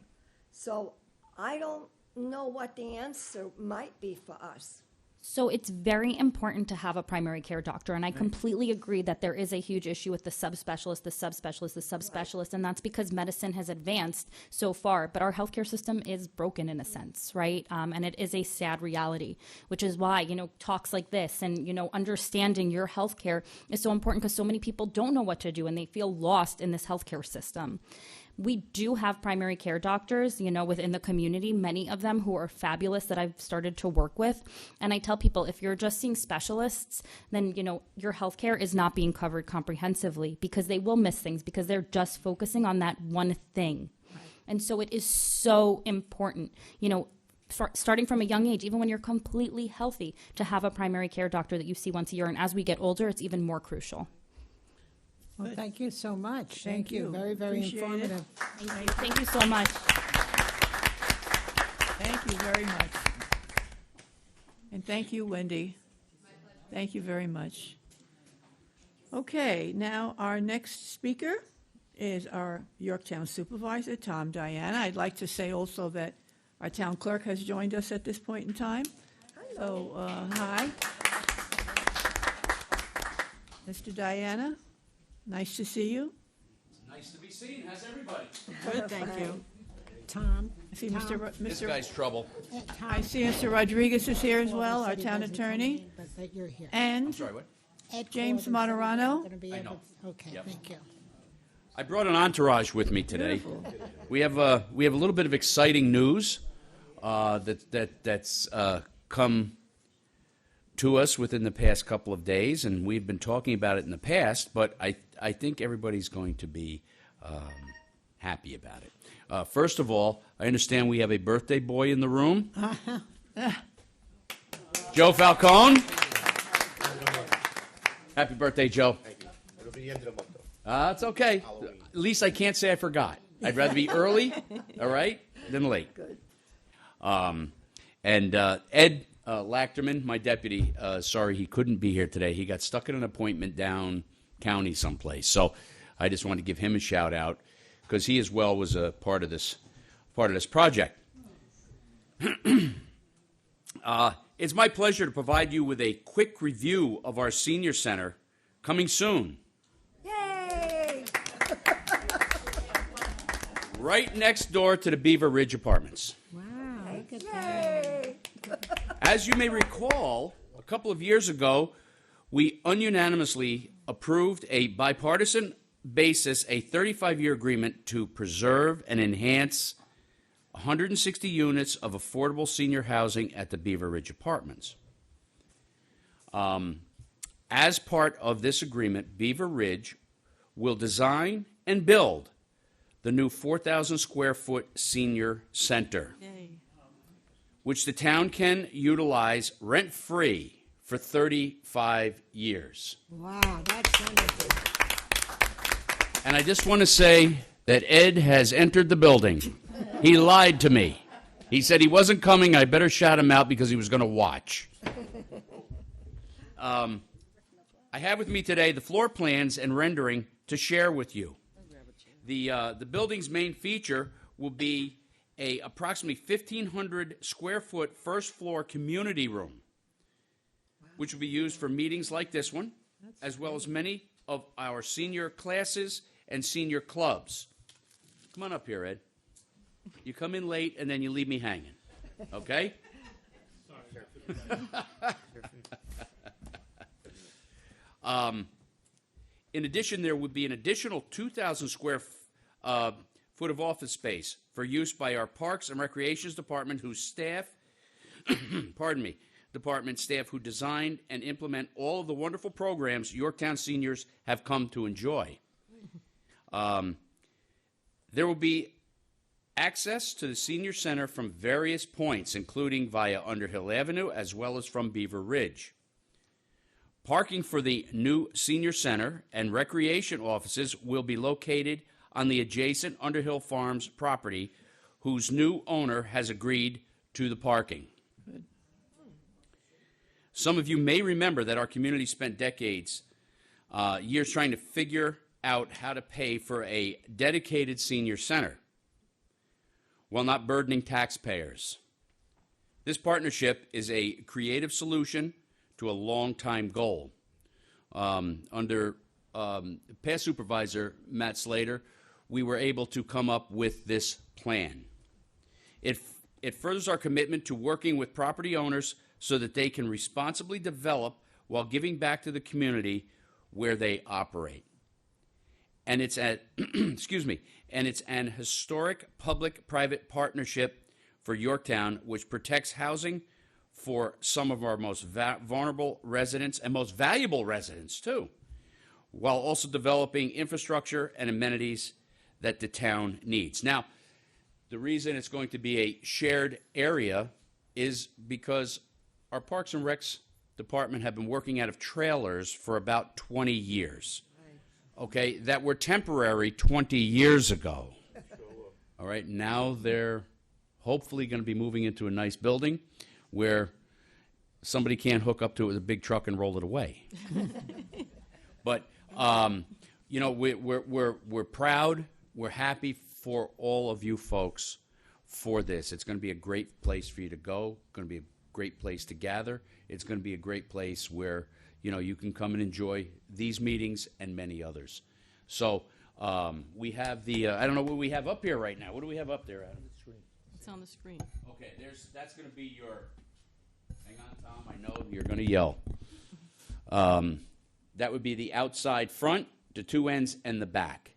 So I don't know what the answer might be for us. So it's very important to have a primary care doctor, and I completely agree that there is a huge issue with the subspecialist, and that's because medicine has advanced so far, but our healthcare system is broken in a sense, right? And it is a sad reality, which is why, talks like this and, understanding your healthcare is so important, because so many people don't know what to do and they feel lost in this healthcare system. We do have primary care doctors, within the community, many of them who are fabulous that I've started to work with. And I tell people, if you're just seeing specialists, then, your healthcare is not being covered comprehensively, because they will miss things because they're just focusing on that one thing. Right. And so it is so important, starting from a young age, even when you're completely healthy, to have a primary care doctor that you see once a year. And as we get older, it's even more crucial. Well, thank you so much. Thank you. Very, very Appreciate informative. Thank you so much. Thank you very much. And thank you, Wendy. Thank you very much. Okay, now our next speaker is our Yorktown Supervisor, Tom Diana. I'd like to say also that our town clerk has joined us at this point in time. So, hi. Mr. Diana, nice to see you. Nice to be seen. How's everybody? Good, thank you. Tom? I see Mr. This guy's trouble. I see Mr. Rodriguez is here as well, our town attorney. But you're here. And I'm sorry, what? Ed James Gordon's Moderano. gonna be I able- know. Okay, Yep. thank you. I brought an entourage with me today. We have a little bit of exciting news that's come to us within the past couple of days, and we've been talking about it in the past. But I think everybody's going to be happy about it. First of all, I understand we have a birthday boy in the room. Joe Falcone. Happy birthday, Joe. Thank you. It'll be the end of the month, though. It's okay. Halloween. At least I can't say I forgot. I'd rather be early, all right, than late. Good. And Ed Lachterman, my deputy, sorry he couldn't be here today. He got stuck in an appointment down county someplace. So I just wanted to give him a shout out because he as well was a part of this project. It's my pleasure to provide you with a quick review of our senior center coming soon. Yay! Right next door to the Beaver Ridge Apartments. Wow, look at that. As you may recall, a couple of years ago, we ununanimously approved a bipartisan basis, a 35-year agreement to preserve and enhance 160 units of affordable senior housing at the Beaver Ridge Apartments. As part of this agreement, Beaver Ridge will design and build the new 4,000 square foot senior center, which the town can utilize rent-free for 35 years. Wow, that's wonderful. And I just want to say that Ed has entered the building. He lied to me. He said he wasn't coming. I better shout him out because he was going to watch. I have with me today the floor plans and rendering to share with you. The building's main feature will be a approximately 1,500 square foot first floor community room, which will be used for meetings like this one, as well as many of our senior classes and senior clubs. Come on up here, Ed. You come in late and then you leave me hanging, okay? In addition, there would be an additional 2,000 square foot of office space for use by our Parks and Recreations Department, whose staff, department staff who design and implement all of the wonderful programs Yorktown seniors have come to enjoy. There will be access to the senior center from various points, including via Underhill Avenue, as well as from Beaver Ridge. Parking for the new senior center and recreation offices will be located on the adjacent Underhill Farms property, whose new owner has agreed to the parking. Good. Some of you may remember that our community spent decades, years trying to figure out how to pay for a dedicated senior center while not burdening taxpayers. This partnership is a creative solution to a long-time goal. Under past supervisor Matt Slater, we were able to come up with this plan. It furthers our commitment to working with property owners so that they can responsibly develop while giving back to the community where they operate. And it's and it's an historic public-private partnership for Yorktown, which protects housing for some of our most vulnerable residents and most valuable residents, too, while also developing infrastructure and amenities that the town needs. Now, the reason it's going to be a shared area is because our Parks and Recs department have been working out of trailers for about 20 years, okay, that were temporary 20 years ago. All right, now they're hopefully going to be moving into a nice building where somebody can't hook up to it with a big truck and roll it away. But, you know, we're proud, we're happy for all of you folks for this. It's going to be a great place for you to go, going to be a great place to gather. It's going to be a great place where, you know, you can come and enjoy these meetings and many others. So we have the, I don't know what we have up here right now. What do we have up there, Adam? It's on the screen. Okay, that's going to be your, hang on, Tom, I know you're going to yell. That would be the outside front, the two ends, and the back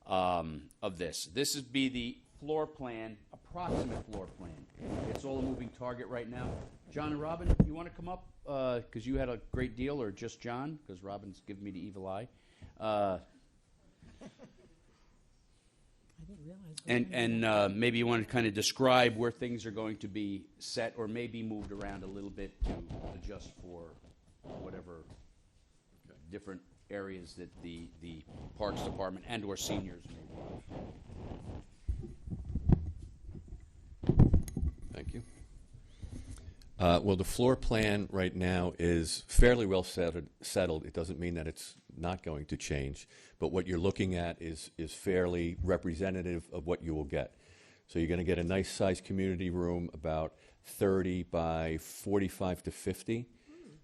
of this. This would be the floor plan, approximate floor plan. It's all a moving target right now. John and Robin, you want to come up? Because you had a great deal, or just John? Because Robin's giving me the evil eye. And maybe you want to kind of describe where things are going to be set or maybe moved around a little bit to adjust for whatever different areas that the Parks Department and or seniors may want. Thank you. Well, the floor plan right now is fairly well settled. It doesn't mean that it's not going to change, but what you're looking at is fairly representative of what you will get. So you're going to get a nice sized community room, about 30 by 45 to 50.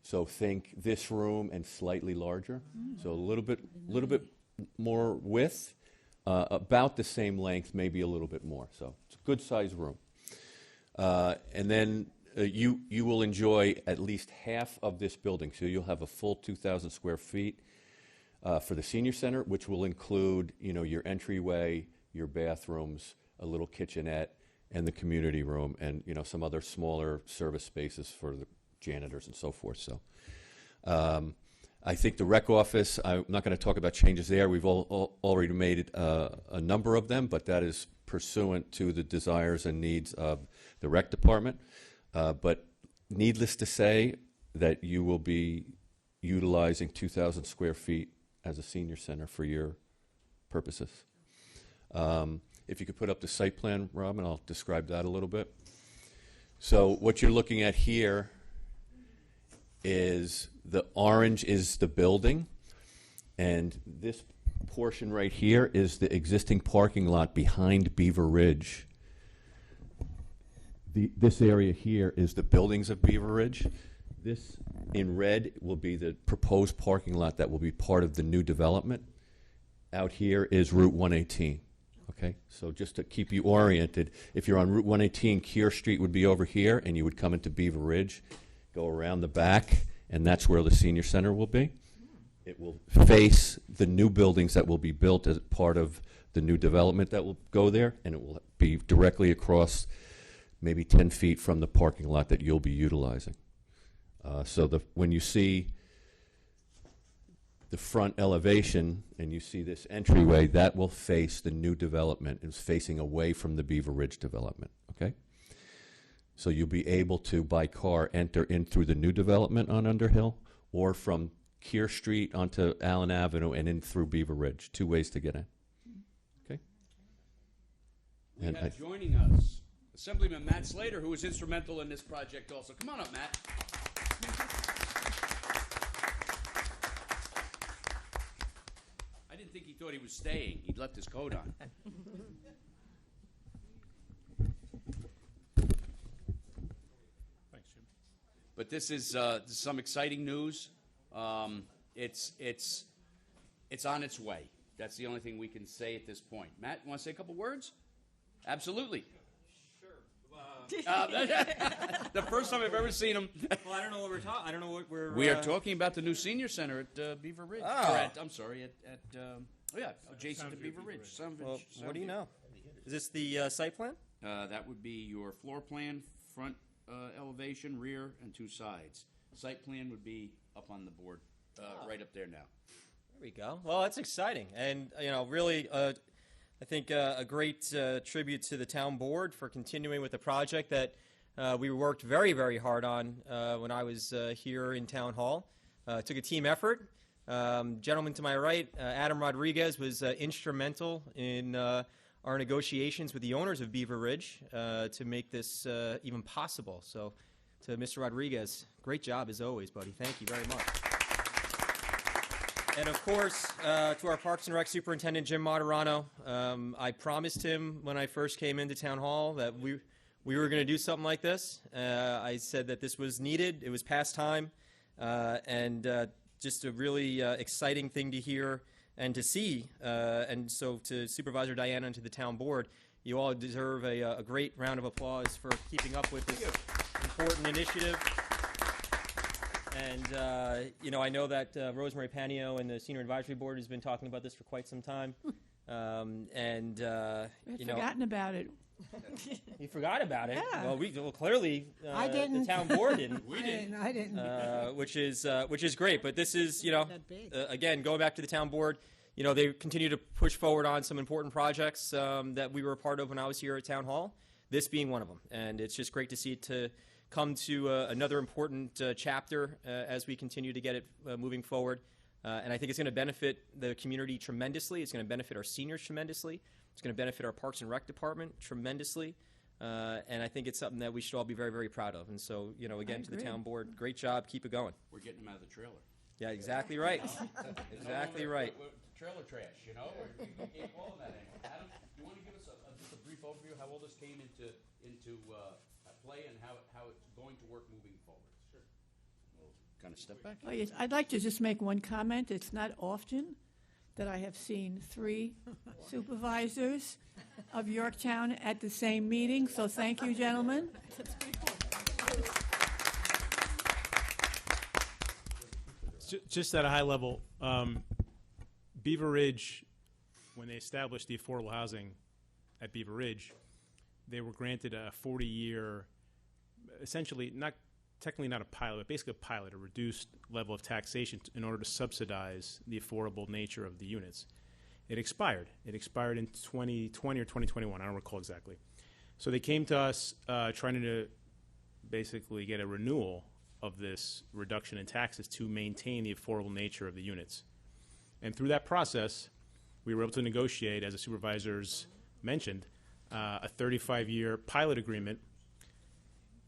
So think this room and slightly larger. So a little bit more width, about the same length, maybe a little bit more. So it's a good sized room. And then you will enjoy at least half of this building. So you'll have a full 2,000 square feet for the senior center, which will include, you know, your entryway, your bathrooms, a little kitchenette, and the community room, and, you know, some other smaller service spaces for the janitors and so forth. So I think the rec office, I'm not going to talk about changes there. We've already made a number of them, but that is pursuant to the desires and needs of the rec department. But needless to say that you will be utilizing 2,000 square feet as a senior center for your purposes. If you could put up the site plan, Rob, and I'll describe that a little bit. So what you're looking at here is the orange is the building, and this portion right here is the existing parking lot behind Beaver Ridge. This area here is the buildings of Beaver Ridge. This in red will be the proposed parking lot that will be part of the new development. Out here is Route 118. Okay, so just to keep you oriented, if you're on Route 118, Keir Street would be over here, and you would come into Beaver Ridge, go around the back, and that's where the senior center will be. It will face the new buildings that will be built as part of the new development that will go there, and it will be directly across maybe 10 feet from the parking lot that you'll be utilizing. So when you see the front elevation and you see this entryway, that will face the new development. It's facing away from the Beaver Ridge development, okay? So you'll be able to, by car, enter in through the new development on Underhill, or from Keir Street onto Allen Avenue and in through Beaver Ridge. Two ways to get in, okay? We have joining us Assemblyman Matt Slater, who was instrumental in this project also. Come on up, Matt. I didn't think he thought he was staying. He'd left his coat on. Thanks, Jim. But this is some exciting news. It's on its way. That's the only thing we can say at this point. Matt, you want to say a couple words? Absolutely. The first time I've ever seen him. Well, I don't know what we're talking. I don't know what we're. We are talking about the new senior center at Beaver Ridge. Oh. Or at, I'm sorry, adjacent to Beaver Ridge. Well, what do you know? Is this the site plan? That would be your floor plan, front elevation, rear, and two sides. Site plan would be up on the board, right up there now. There we go. Well, that's exciting, and really. I think a great tribute to the town board for continuing with the project that we worked very, very hard on when I was here in Town Hall. It took a team effort. Gentleman to my right, Adam Rodriguez, was instrumental in our negotiations with the owners of Beaver Ridge to make this even possible. So to Mr. Rodriguez, great job as always, buddy. Thank you very much. And of course, to our Parks and Rec Superintendent, Jim Moderano, I promised him when I first came into Town Hall that we were going to do something like this. I said that this was needed, it was past time, and just a really exciting thing to hear and to see. And so to Supervisor Diana and to the Town Board, you all deserve a great round of applause for keeping up with this important initiative. And, you know, I know that Rosemary Panio and the Senior Advisory Board has been talking about this for quite some time. And, We've forgotten about it. You forgot about it? Yeah. Well, clearly, I didn't. the town board didn't. We didn't. I didn't. Which is great. But this is, you know, again, going back to the town board, you know, they continue to push forward on some important projects that we were a part of when I was here at Town Hall, this being one of them. And it's just great to see it to come to another important chapter as we continue to get it moving forward. And I think it's going to benefit the community tremendously. It's going to benefit our seniors tremendously. It's going to benefit our Parks and Rec department tremendously. And I think it's something that we should all be very, very proud of. And so, you know, again, to the town board, great job. Keep it going. We're getting them out of the trailer. Yeah, exactly right. Exactly right. Trailer trash, you know? You can't call them that anymore. Adam, you want to give us just a brief overview of how all this came into play and how it's going to work moving forward? Sure. We'll kind of step back. Oh, yes, I'd like to just make one comment. It's not often that I have seen 3 supervisors of Yorktown at the same meeting, so thank you, gentlemen. Just at a high level, Beaver Ridge, when they established the affordable housing at Beaver Ridge, they were granted a 40-year, essentially technically not a pilot, but basically a pilot, a reduced level of taxation in order to subsidize the affordable nature of the units. It expired. It expired in 2020 or 2021. I don't recall exactly. So they came to us trying to basically get a renewal of this reduction in taxes to maintain the affordable nature of the units. And through that process, we were able to negotiate, as the supervisors mentioned, a 35-year pilot agreement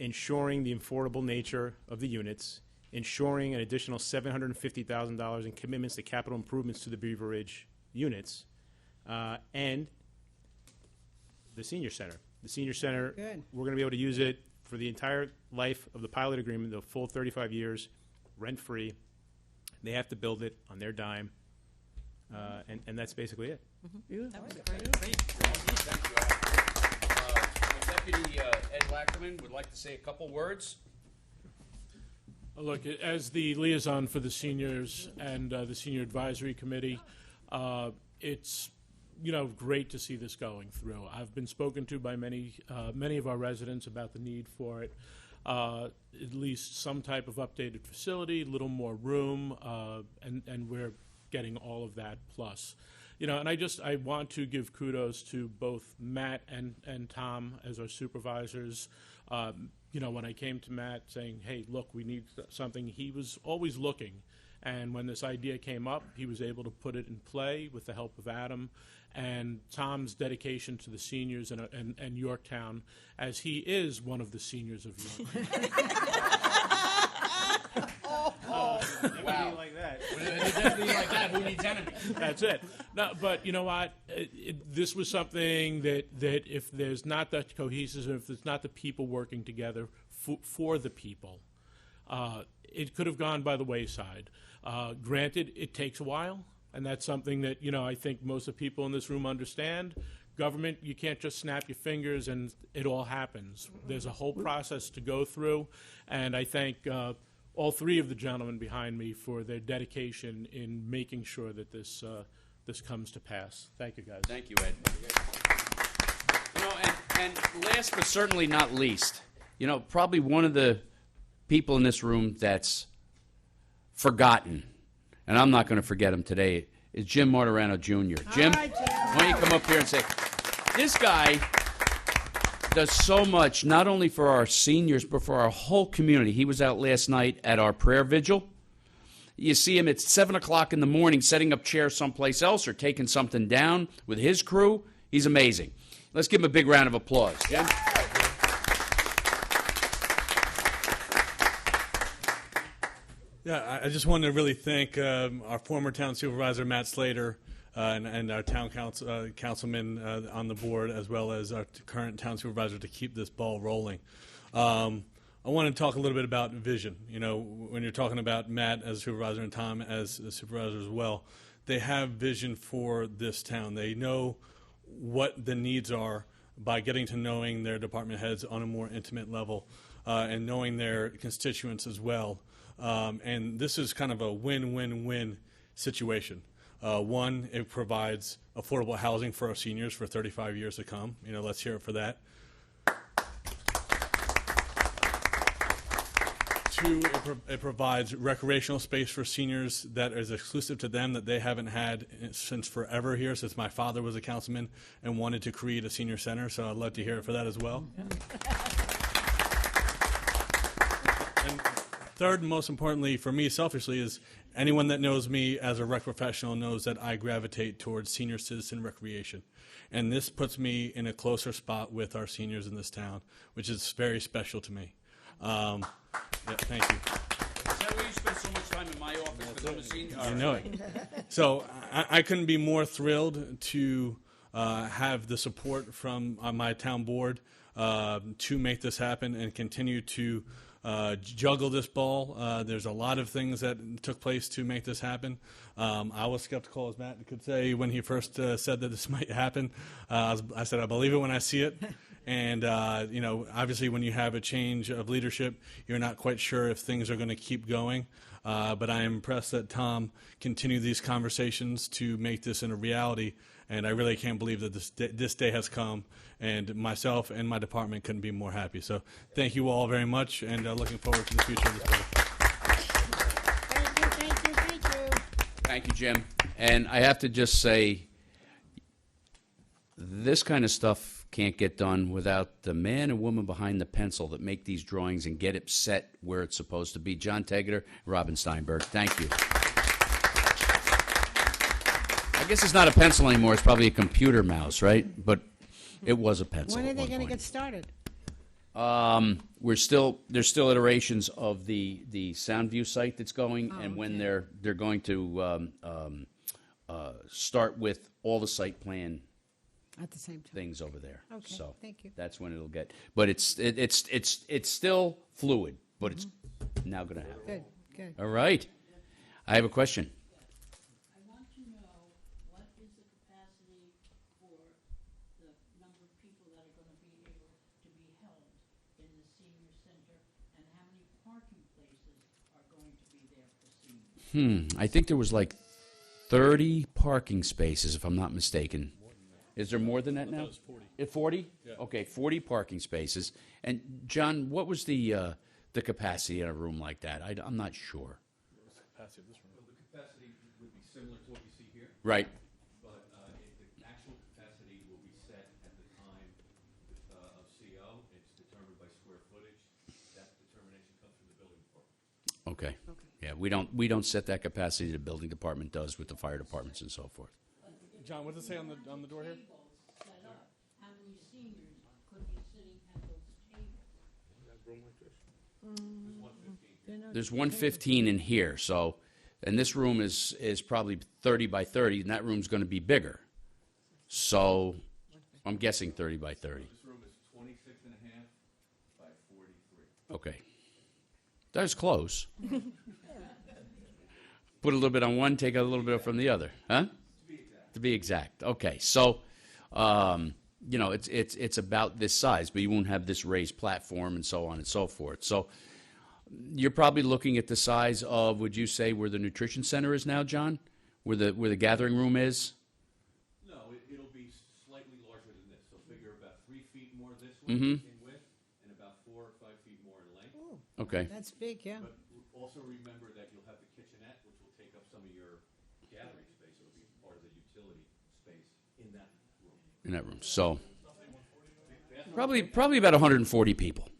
ensuring the affordable nature of the units, ensuring an additional $750,000 in commitments to capital improvements to the Beaver Ridge units, and the senior center. The senior center, we're going to be able to use it for the entire life of the pilot agreement, the full 35 years, rent-free. They have to build it on their dime, and that's basically it. Beautiful. Thank you, Al. Deputy Ed Lackerman would like to say a couple words. Look, as the liaison for the seniors and the Senior Advisory Committee, it's great to see this going through. I've been spoken to by many of our residents about the need for it. At least some type of updated facility, a little more room, and we're getting all of that plus. And I want to give kudos to both Matt and Tom as our supervisors. When I came to Matt saying, hey, look, we need something, he was always looking. And when this idea came up, he was able to put it in play with the help of Adam and Tom's dedication to the seniors and Yorktown, as he is one of the seniors of Yorktown. Wow. Like that. Definitely like that. Who needs enemies? That's it. No, but you know what? This was something that if there's not that cohesive, if there's not the people working together for the people, it could have gone by the wayside. Granted, it takes a while, and that's something that I think most of the people in this room understand. Government, you can't just snap your fingers and it all happens. There's a whole process to go through, and I thank all 3 of the gentlemen behind me for their dedication in making sure that this comes to pass. Thank you, guys. Thank you, Ed. And last but certainly not least, probably one of the people in this room that's forgotten, and I'm not going to forget him today, is Jim Martirano Jr. Jim, why don't you come up here and say, this guy does so much, not only for our seniors, but for our whole community. He was out last night at our prayer vigil. You see him at 7 o'clock in the morning setting up chairs someplace else or taking something down with his crew. He's amazing. Let's give him a big round of applause. Jim? Yeah, I just wanted to really thank our former town supervisor, Matt Slater, and our town councilman on the board, as well as our current town supervisor, to keep this ball rolling. I want to talk a little bit about vision. You know, when you're talking about Matt as a supervisor and Tom as a supervisor as well, they have vision for this town. They know what the needs are by getting to knowing their department heads on a more intimate level and knowing their constituents as well. And this is kind of a win-win-win situation. One, it provides affordable housing for our seniors for 35 years to come. You know, let's hear it for that. Two, it provides recreational space for seniors that is exclusive to them, that they haven't had since forever here, since my father was a councilman and wanted to create a senior center. So I'd love to hear it for that as well. And third, and most importantly for me selfishly, is anyone that knows me as a rec professional knows that I gravitate towards senior citizen recreation. And this puts me in a closer spot with our seniors in this town, which is very special to me. Yeah, thank you. Is that why you spend so much time in my office, because I'm a senior? I know it. So I couldn't be more thrilled to have the support from my town board to make this happen and continue to juggle this ball. There's a lot of things that took place to make this happen. I was skeptical, as Matt could say, when he first said that this might happen. I said, I believe it when I see it. And, you know, obviously when you have a change of leadership, you're not quite sure if things are going to keep going. But I am impressed that Tom continued these conversations to make this into reality. And I really can't believe that this day has come. And myself and my department couldn't be more happy. So thank you all very much, and looking forward to the future of this board. Thank you. Thank you, Jim. And I have to just say, this kind of stuff can't get done without the man and woman behind the pencil that make these drawings and get it set where it's supposed to be. John Tegeter, Robin Steinberg, thank you. I guess it's not a pencil anymore. It's probably a computer mouse, right? But it was a pencil. When are they going to get started? There's still iterations of the Soundview site that's going, and when they're going to start with all the site plan at the same time things over there. Okay, so thank you. That's when it'll get. But it's still fluid, but it's now going to happen. Good. All right. I have a question. I want to know what is the capacity for the number of people that are going to be able to be held in the senior center, and how many parking places are going to be there for seniors? I think there was like 30 parking spaces, if I'm not mistaken. Is there more than that now? 40. 40? Yeah. Okay, 40 parking spaces. And John, what was the capacity in a room like that? I'm not sure. What's the capacity of this room? Well, the capacity would be similar to what you see here. Right. But the actual capacity will be set at the time of CO. It's determined by square footage. That determination comes from the building department. Okay. Yeah, we don't set that capacity. The building department does with the fire departments and so forth. John, what does it say on the door here? Set up. How many seniors could be sitting at those tables? There's 115 in here, so, and this room is probably 30 by 30, and that room's going to be bigger. So, I'm guessing 30 by 30. This room is 26 and a half by 43. Okay. That was close. Put a little bit on one, take a little bit from the other, huh? To be exact. Okay, so you know, it's about this size, but you won't have this raised platform and so on and so forth. So you're probably looking at the size of, would you say, where the nutrition center is now, John? Where the gathering room is? No, it'll be slightly larger than this. So figure about 3 feet more this way in width, and about 4 or 5 feet more in length. Oh, okay. That's big, yeah. But also remember that you'll have the kitchenette, which will take up some of your gathering space. It'll be part of the utility space in that room. In that room. So probably about 140 people. So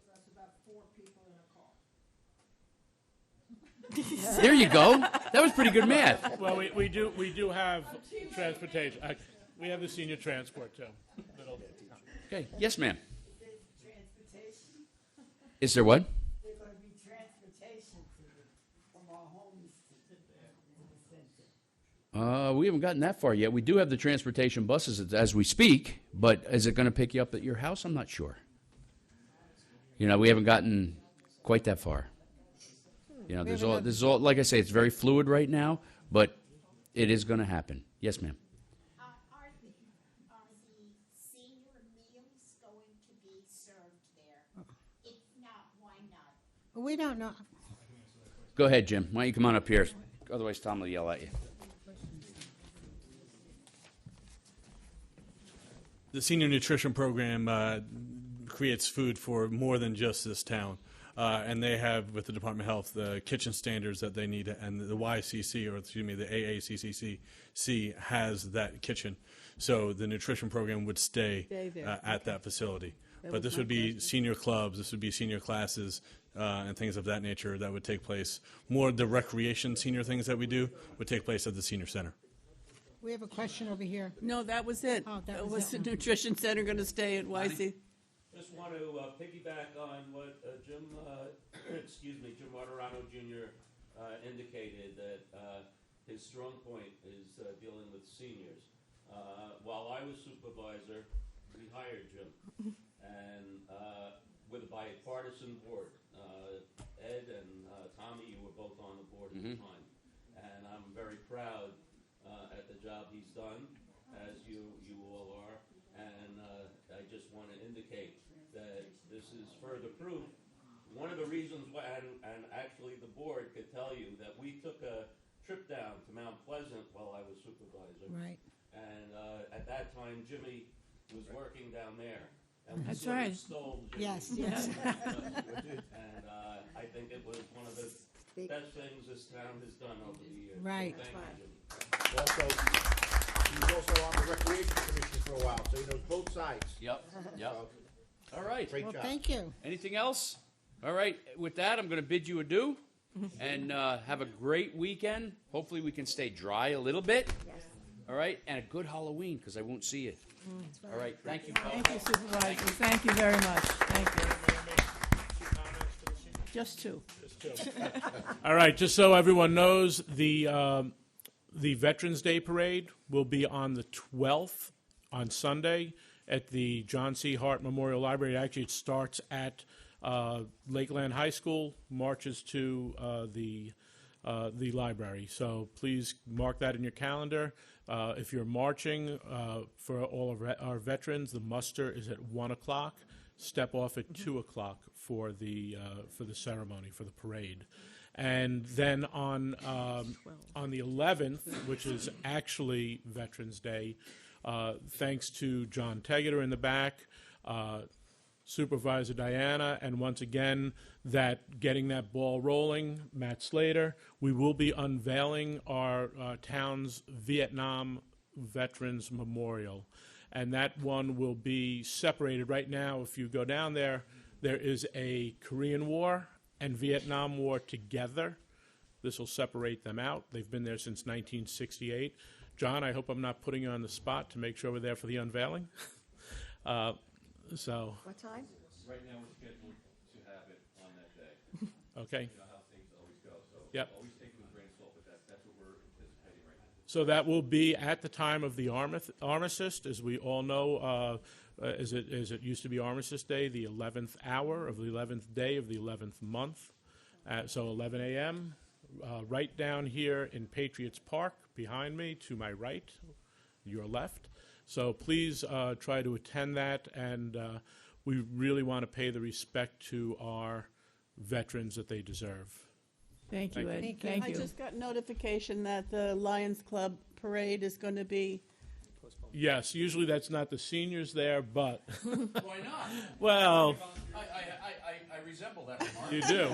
that's about 4 people in a car. There you go. That was pretty good math. Well, we do have transportation. We have the senior transport too. Okay. Yes, ma'am. Is there what? There's going to be transportation. We haven't gotten that far yet. We do have the transportation buses as we speak, but is it going to pick you up at your house? I'm not sure. You know, we haven't gotten quite that far. You know, this is all, like I say, it's very fluid right now, but it is going to happen. Yes, ma'am. Are the senior meals going to be served there? If not, why not? We don't know. Go ahead, Jim. Why don't you come on up here? Otherwise, Tom will yell at you. The senior nutrition program creates food for more than just this town. And they have, with the Department of Health, the kitchen standards that they need, and the YCC, or excuse me, the AACCC has that kitchen. So the nutrition program would stay at that facility. But this would be senior clubs, this would be senior classes, and things of that nature that would take place. More of the recreation senior things that we do would take place at the senior center. We have a question over here. No, that was it. Oh, that was was the it. nutrition center going to stay at YC? Just want to piggyback on what Jim Martirano Jr. Indicated, that his strong point is dealing with seniors. While I was supervisor, we hired Jim, and with a bipartisan board. Ed and Tommy, you were both on the board at the time, and I'm very proud at the job he's done, as you all are, and I just want to indicate that this is further proof. One of the reasons why, and actually the board could tell you, that we took a trip down to Mount Pleasant while I was supervisor. Right. And at that time, Jimmy was working down there. And we That's sort right. of stole Jimmy. Yes. And I think it was one of the best things this town has done over the years. Right. So thank you, Jimmy. Also, he was also on the Recreation Commission for a while, so he knows both sides. Yep. So, All right. great Well, job. thank you. Anything else? All right. With that, I'm going to bid you adieu, and have a great weekend. Hopefully, we can stay dry a little bit. Yes. All right, and a good Halloween, because I won't see you. All right. Thank you. Thank you, Supervisor. Thank you very much. Thank you. Just two. All right, just so everyone knows, the Veterans Day Parade will be on the 12th, on Sunday, at the John C. Hart Memorial Library. Actually, it starts at Lakeland High School, marches to the library. So please mark that in your calendar. If you're marching for all of our veterans, the muster is at 1 o'clock. Step off at 2 o'clock for the ceremony, for the parade. And then on the 11th, which is actually Veterans Day, thanks to John Tegeter in the back, Supervisor Diana, and once again, getting that ball rolling, Matt Slater, we will be unveiling our town's Vietnam Veterans Memorial. And that one will be separated. Right now, if you go down there, there is a Korean War and Vietnam War together. This will separate them out. They've been there since 1968. John, I hope I'm not putting you on the spot to make sure we're there for the unveiling. So. What time? Right now, we're scheduled to have it on that day. Okay. You know how things always go, so Yep. always take it with a grain of salt, but that's what we're anticipating right now. So that will be at the time of the armistice, as we all know, as it used to be Armistice Day, the 11th hour of the 11th day of the 11th month. So 11 a.m., right down here in Patriots Park, behind me, to my right, your left. So please try to attend that, and we really want to pay the respect to our veterans that they deserve. Thank you, Ed. I Thank you. just got notification that the Lions Club parade is going to be. Yes, usually that's not the seniors there, but Why not? well, I resemble that remark. you do.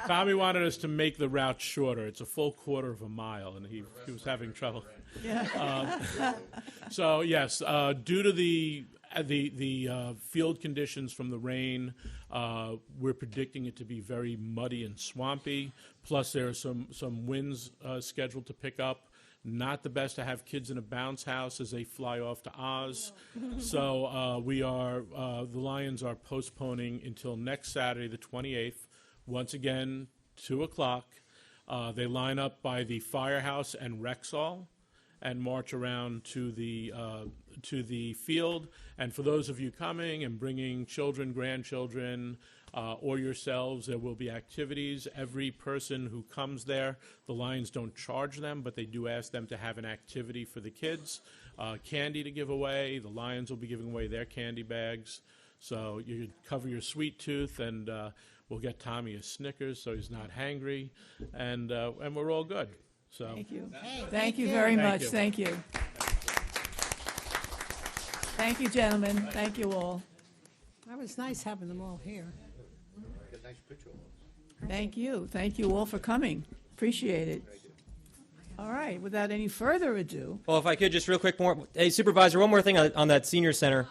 Tommy wanted us to make the route shorter. It's a full quarter of a mile, and he was having trouble. So yes, due to the field conditions from the rain, we're predicting it to be very muddy and swampy. Plus, there are some winds scheduled to pick up. Not the best to have kids in a bounce house as they fly off to Oz. So the Lions are postponing until next Saturday, the 28th. Once again, 2 o'clock. They line up by the Firehouse and Rexall. and march around to the field. And for those of you coming and bringing children, grandchildren, or yourselves, there will be activities. Every person who comes there, the Lions don't charge them, but they do ask them to have an activity for the kids. Candy to give away. The Lions will be giving away their candy bags. So you can cover your sweet tooth, and we'll get Tommy a Snickers so he's not hangry, and we're all good. So Thank you. Hey, Thank you very much. you. Thank you. Thank you, gentlemen. Thank you all. That was nice having them all here. Get a nice picture of us. Thank you. Thank you all for coming. Appreciate it. All right, without any further ado, Well, if I could just real quick more, hey Supervisor, one more thing on that senior center.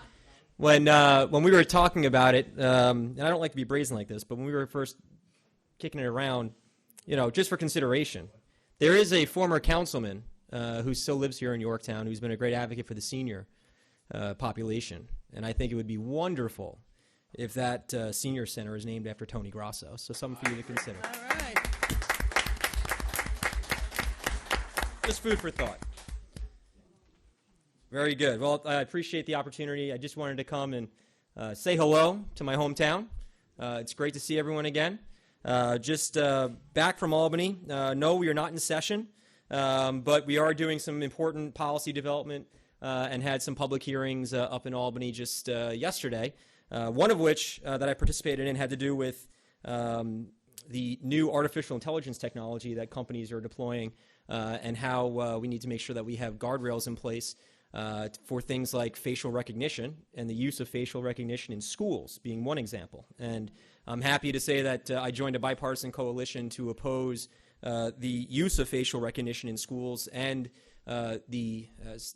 When we were talking about it, and I don't like to be brazen like this, but when we were first kicking it around, just for consideration, there is a former councilman who still lives here in Yorktown who's been a great advocate for the senior population, and I think it would be wonderful if that senior center is named after Tony Grasso. So something for you to consider. All right. Just food for thought. Very good. Well, I appreciate the opportunity. I just wanted to come and say hello to my hometown. It's great to see everyone again. Just back from Albany. No, we are not in session, but we are doing some important policy development and had some public hearings up in Albany just yesterday, one of which that I participated in had to do with the new artificial intelligence technology that companies are deploying and how we need to make sure that we have guardrails in place for things like facial recognition and the use of facial recognition in schools being one example. And I'm happy to say that I joined a bipartisan coalition to oppose the use of facial recognition in schools, and the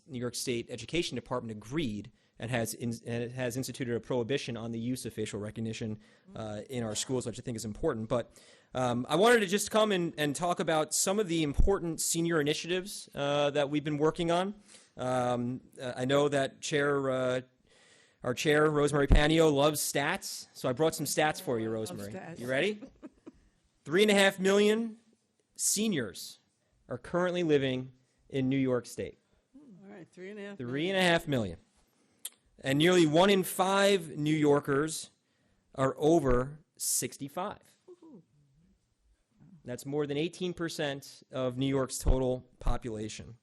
New York State Education Department agreed and has instituted a prohibition on the use of facial recognition in our schools, which I think is important. But I wanted to just come and talk about some of the important senior initiatives that we've been working on. I know that our chair, Rosemary Panio, loves stats, so I brought some stats for you, Rosemary. stats. You ready? 3.5 million seniors are currently living in New York State. All right, 3.5. 3.5 million. And nearly 1 in 5 New Yorkers are over 65. That's more than 18% of New York's total population.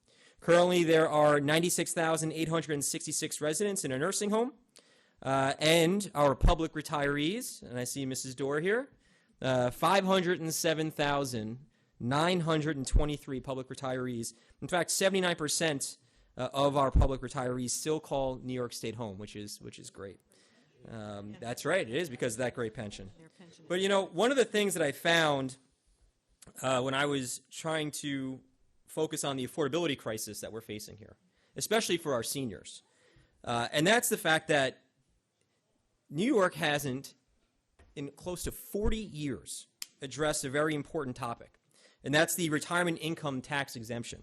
Currently, there are 96,866 residents in a nursing home, and our public retirees, and I see Mrs. Dorr here, 507,923 public retirees. In fact, 79% of our public retirees still call New York State home, which is great. That's right, it is because of that great pension. But one of the things that I found when I was trying to focus on the affordability crisis that we're facing here, especially for our seniors, and that's the fact that New York hasn't, in close to 40 years, addressed a very important topic, and that's the retirement income tax exemption.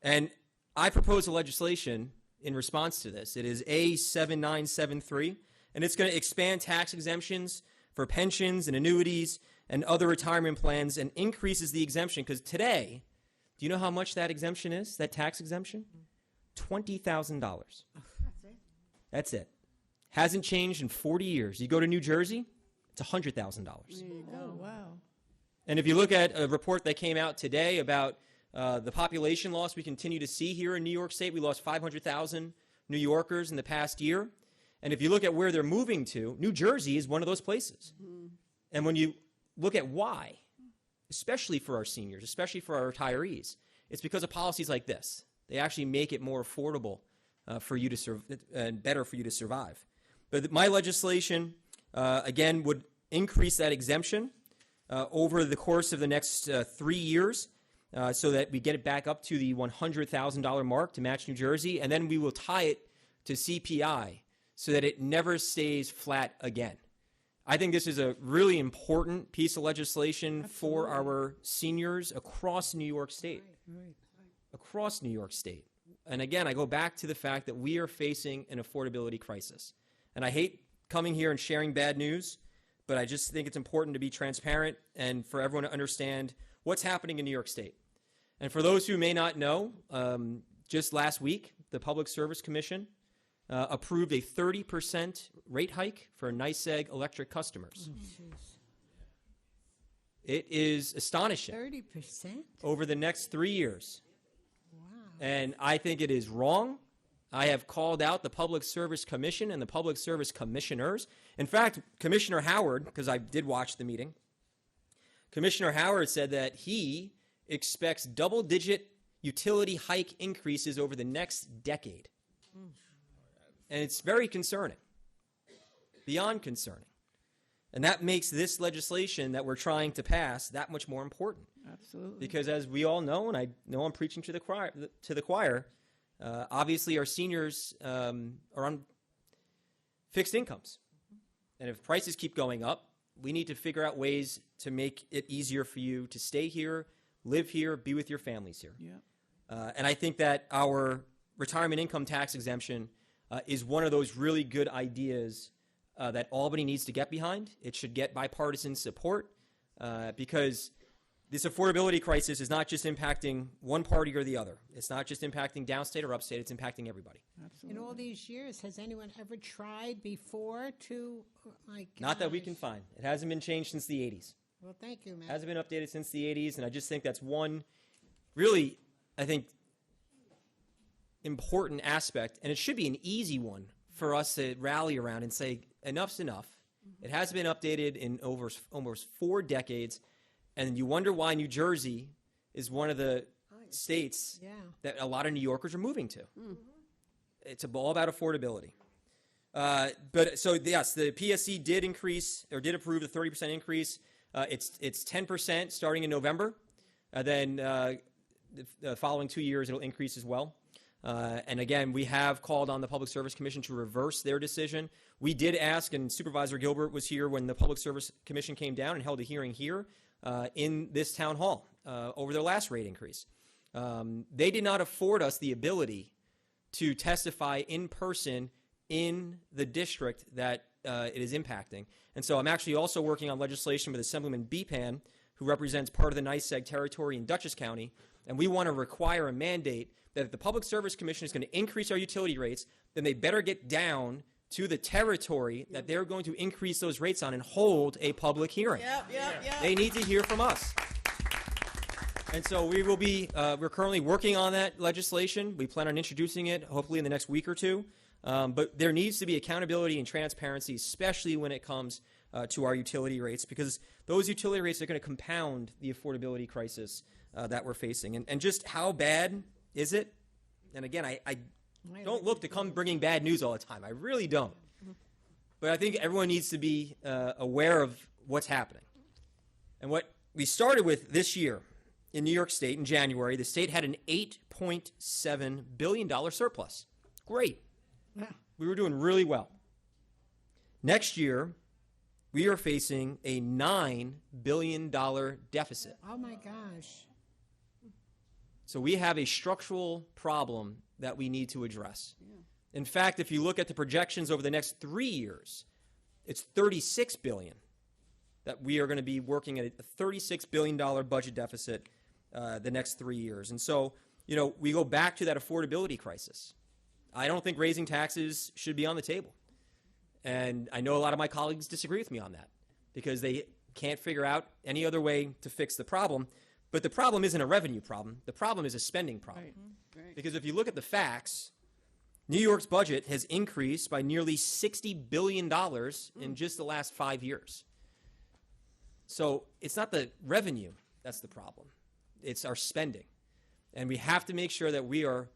And I propose a legislation in response to this. It is A7973, and it's going to expand tax exemptions for pensions and annuities and other retirement plans and increases the exemption, because today, do you know how much that exemption is, that tax exemption? $20,000. That's it. Hasn't changed in 40 years. You go to New Jersey, it's $100,000. There you go. oh, wow. And if you look at a report that came out today about the population loss we continue to see here in New York State, we lost 500,000 New Yorkers in the past year. And if you look at where they're moving to, New Jersey is one of those places. And when you look at why, especially for our seniors, especially for our retirees, it's because of policies like this. They actually make it more affordable for you to and better for you to survive. But my legislation, again, would increase that exemption over the course of the next 3 years so that we get it back up to the $100,000 mark to match New Jersey, and then we will tie it to CPI so that it never stays flat again. I think this is a really important piece of legislation for our seniors across New York State. Across New York State. And again, I go back to the fact that we are facing an affordability crisis. And I hate coming here and sharing bad news, but I just think it's important to be transparent and for everyone to understand what's happening in New York State. And for those who may not know, just last week, the Public Service Commission approved a 30% rate hike for NYSEG electric customers. It is astonishing. 30%? Over the next 3 years. Wow. And I think it is wrong. I have called out the Public Service Commission and the Public Service Commissioners. In fact, Commissioner Howard, because I did watch the meeting, Commissioner Howard said that he expects double-digit utility hike increases over the next decade. And it's very concerning, beyond concerning. And that makes this legislation that we're trying to pass that much more important. Absolutely. Because as we all know, and I know I'm preaching to the choir, obviously our seniors are on fixed incomes. And if prices keep going up, we need to figure out ways to make it easier for you to stay here, live here, be with your families here. Yeah. And I think that our retirement income tax exemption is one of those really good ideas that Albany needs to get behind. It should get bipartisan support because this affordability crisis is not just impacting one party or the other. It's not just impacting downstate or upstate. It's impacting everybody. In all these years, has anyone ever tried before to, oh my gosh. Not that we can find. It hasn't been changed since the 80s. Well, thank you, Matt. Hasn't been updated since the 80s, and I just think that's one really, I think, important aspect, and it should be an easy one for us to rally around and say, enough's enough. It has been updated in over almost 4 decades, and you wonder why New Jersey is one of the states that a lot of New Yorkers are moving to. It's all about affordability. But so yes, the PSC did increase or did approve the 30% increase. It's 10% starting in November. Then the following 2 years it'll increase as well. And again, we have called on the Public Service Commission to reverse their decision. We did ask, and Supervisor Gilbert was here when the Public Service Commission came down and held a hearing here in this town hall over their last rate increase. They did not afford us the ability to testify in person in the district that it is impacting. And so I'm actually also working on legislation with Assemblyman Bepan, who represents part of the NYSEG territory in Dutchess County, and we want to require a mandate that if the Public Service Commission is going to increase our utility rates, then they better get down to the territory that they're going to increase those rates on and hold a public hearing. They need to hear from us. And so we will be, we're currently working on that legislation. We plan on introducing it hopefully in the next week or two. But there needs to be accountability and transparency, especially when it comes to our utility rates, because those utility rates are going to compound the affordability crisis that we're facing. And just how bad is it? And again, I don't look to come bringing bad news all the time. I really don't. But I think everyone needs to be aware of what's happening. And what we started with this year in New York State in January, the state had an $8.7 billion surplus. Great. We were doing really well. Next year, we are facing a $9 billion deficit. Oh my gosh. So we have a structural problem that we need to address. In fact, if you look at the projections over the next 3 years, it's $36 billion that we are going to be working at a $36 billion budget deficit the next 3 years. And so, you know, we go back to that affordability crisis. I don't think raising taxes should be on the table. And I know a lot of my colleagues disagree with me on that because they can't figure out any other way to fix the problem. But the problem isn't a revenue problem. The problem is a spending problem. Right. Because if you look at the facts, New York's budget has increased by nearly $60 billion in just the last 5 years. So it's not the revenue that's the problem. It's our spending. And we have to make sure that we are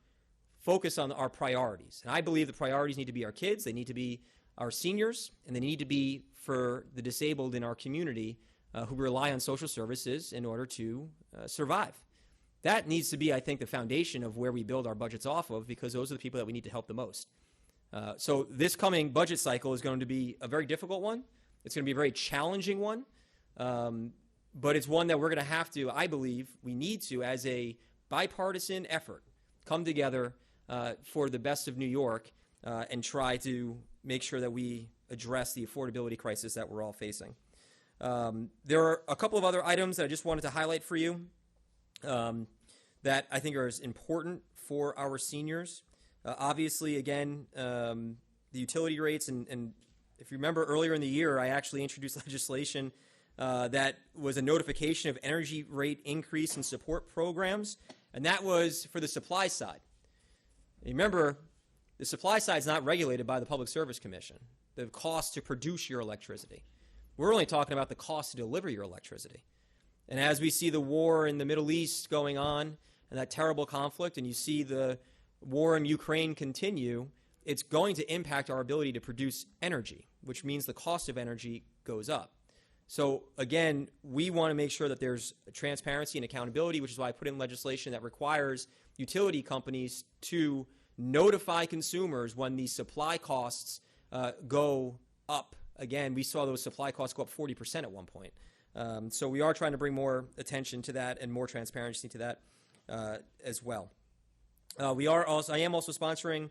focused on our priorities. And I believe the priorities need to be our kids, they need to be our seniors, and they need to be for the disabled in our community who rely on social services in order to survive. That needs to be, I think, the foundation of where we build our budgets off of, because those are the people that we need to help the most. So this coming budget cycle is going to be a very difficult one. It's going to be a very challenging one. But it's one that we're going to have to, I believe, we need to, as a bipartisan effort, come together for the best of New York and try to make sure that we address the affordability crisis that we're all facing. There are a couple of other items that I just wanted to highlight for you. that I think are as important for our seniors. Obviously, again, the utility rates, and if you remember earlier in the year, I actually introduced legislation that was a notification of energy rate increase and support programs, and that was for the supply side. Remember, the supply side is not regulated by the Public Service Commission, the cost to produce your electricity. We're only talking about the cost to deliver your electricity. And as we see the war in the Middle East going on and that terrible conflict, and you see the war in Ukraine continue, it's going to impact our ability to produce energy, which means the cost of energy goes up. So again, we want to make sure that there's transparency and accountability, which is why I put in legislation that requires utility companies to notify consumers when these supply costs go up. Again, we saw those supply costs go up 40% at one point. So we are trying to bring more attention to that and more transparency to that as well. I am also sponsoring,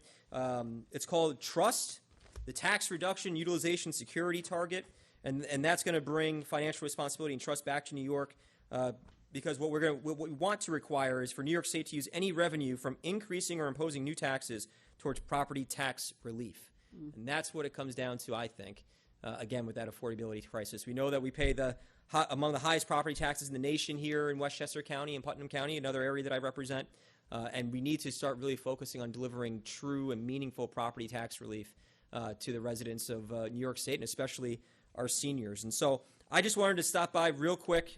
it's called Trust, the Tax Reduction Utilization Security Target, and that's going to bring financial responsibility and trust back to New York, because what we want to require is for New York State to use any revenue from increasing or imposing new taxes towards property tax relief. And that's what it comes down to, I think, again, with that affordability crisis. We know that we pay among the highest property taxes in the nation here in Westchester County and Putnam County, another area that I represent. And we need to start really focusing on delivering true and meaningful property tax relief to the residents of New York State, and especially our seniors. And so I just wanted to stop by real quick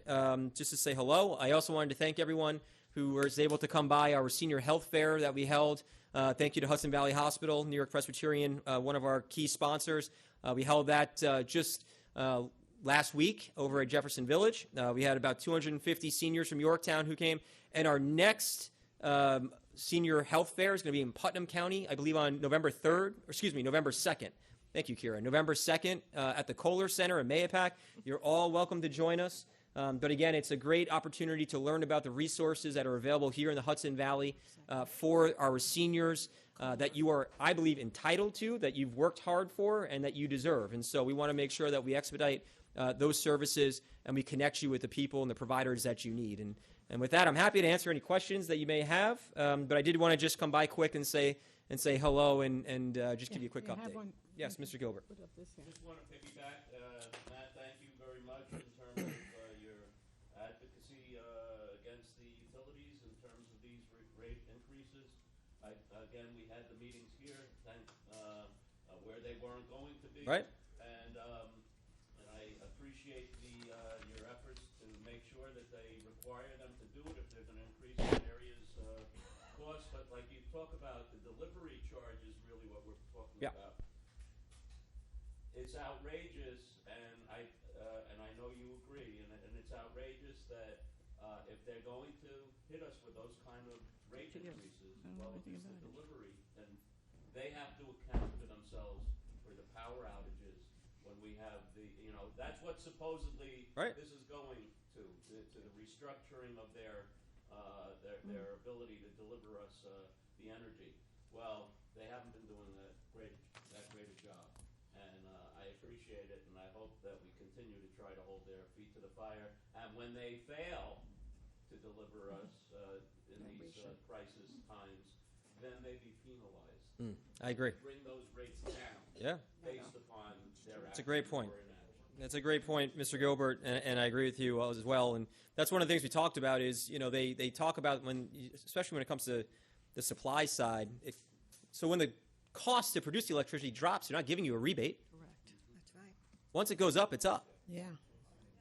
just to say hello. I also wanted to thank everyone who was able to come by our senior health fair that we held. Thank you to Hudson Valley Hospital, New York Presbyterian, one of our key sponsors. We held that just last week over at Jefferson Village. We had about 250 seniors from Yorktown who came, and our next senior health fair is going to be in Putnam County, I believe on November 2nd. Thank you, Kira. November 2nd at the Kohler Center in Mahopac. You're all welcome to join us. But again, it's a great opportunity to learn about the resources that are available here in the Hudson Valley for our seniors that you are, I believe, entitled to, that you've worked hard for, and that you deserve. And so we want to make sure that we expedite those services and we connect you with the people and the providers that you need. And with that, I'm happy to answer any questions that you may have. But I did want to just come by quick and say hello and just give you a quick update. Yes, Mr. Gilbert. Just want to piggyback. Matt, thank you very much in terms of your advocacy against the utilities in terms of these rate increases. Again, we had the meetings here where they weren't going to be. Right. And I appreciate your efforts to make sure that they require them to do it if they're going to increase in areas costs. But like you talk about, the delivery charge is really what we're talking about. It's outrageous, and I know you agree, and it's outrageous that if they're going to hit us with those kind of rate increases, well, if it's the delivery, then they have to account for themselves for the power outages when we have that's what supposedly this is going to the restructuring of their ability to deliver us the energy. Well, they haven't been doing that great a job. And I appreciate it, and I hope that we continue to try to hold their feet to the fire. And when they fail to deliver us in these crisis times, then they be penalized. I agree. Bring those rates down. Yeah. Based upon their That's a great point. or inaction. That's a great point, Mr. Gilbert, and I agree with you as well. And that's one of the things we talked about is, they talk about especially when it comes to the supply side. So when the cost to produce the electricity drops, they're not giving you a rebate. Correct. That's right. Once it goes up, it's up. Yeah.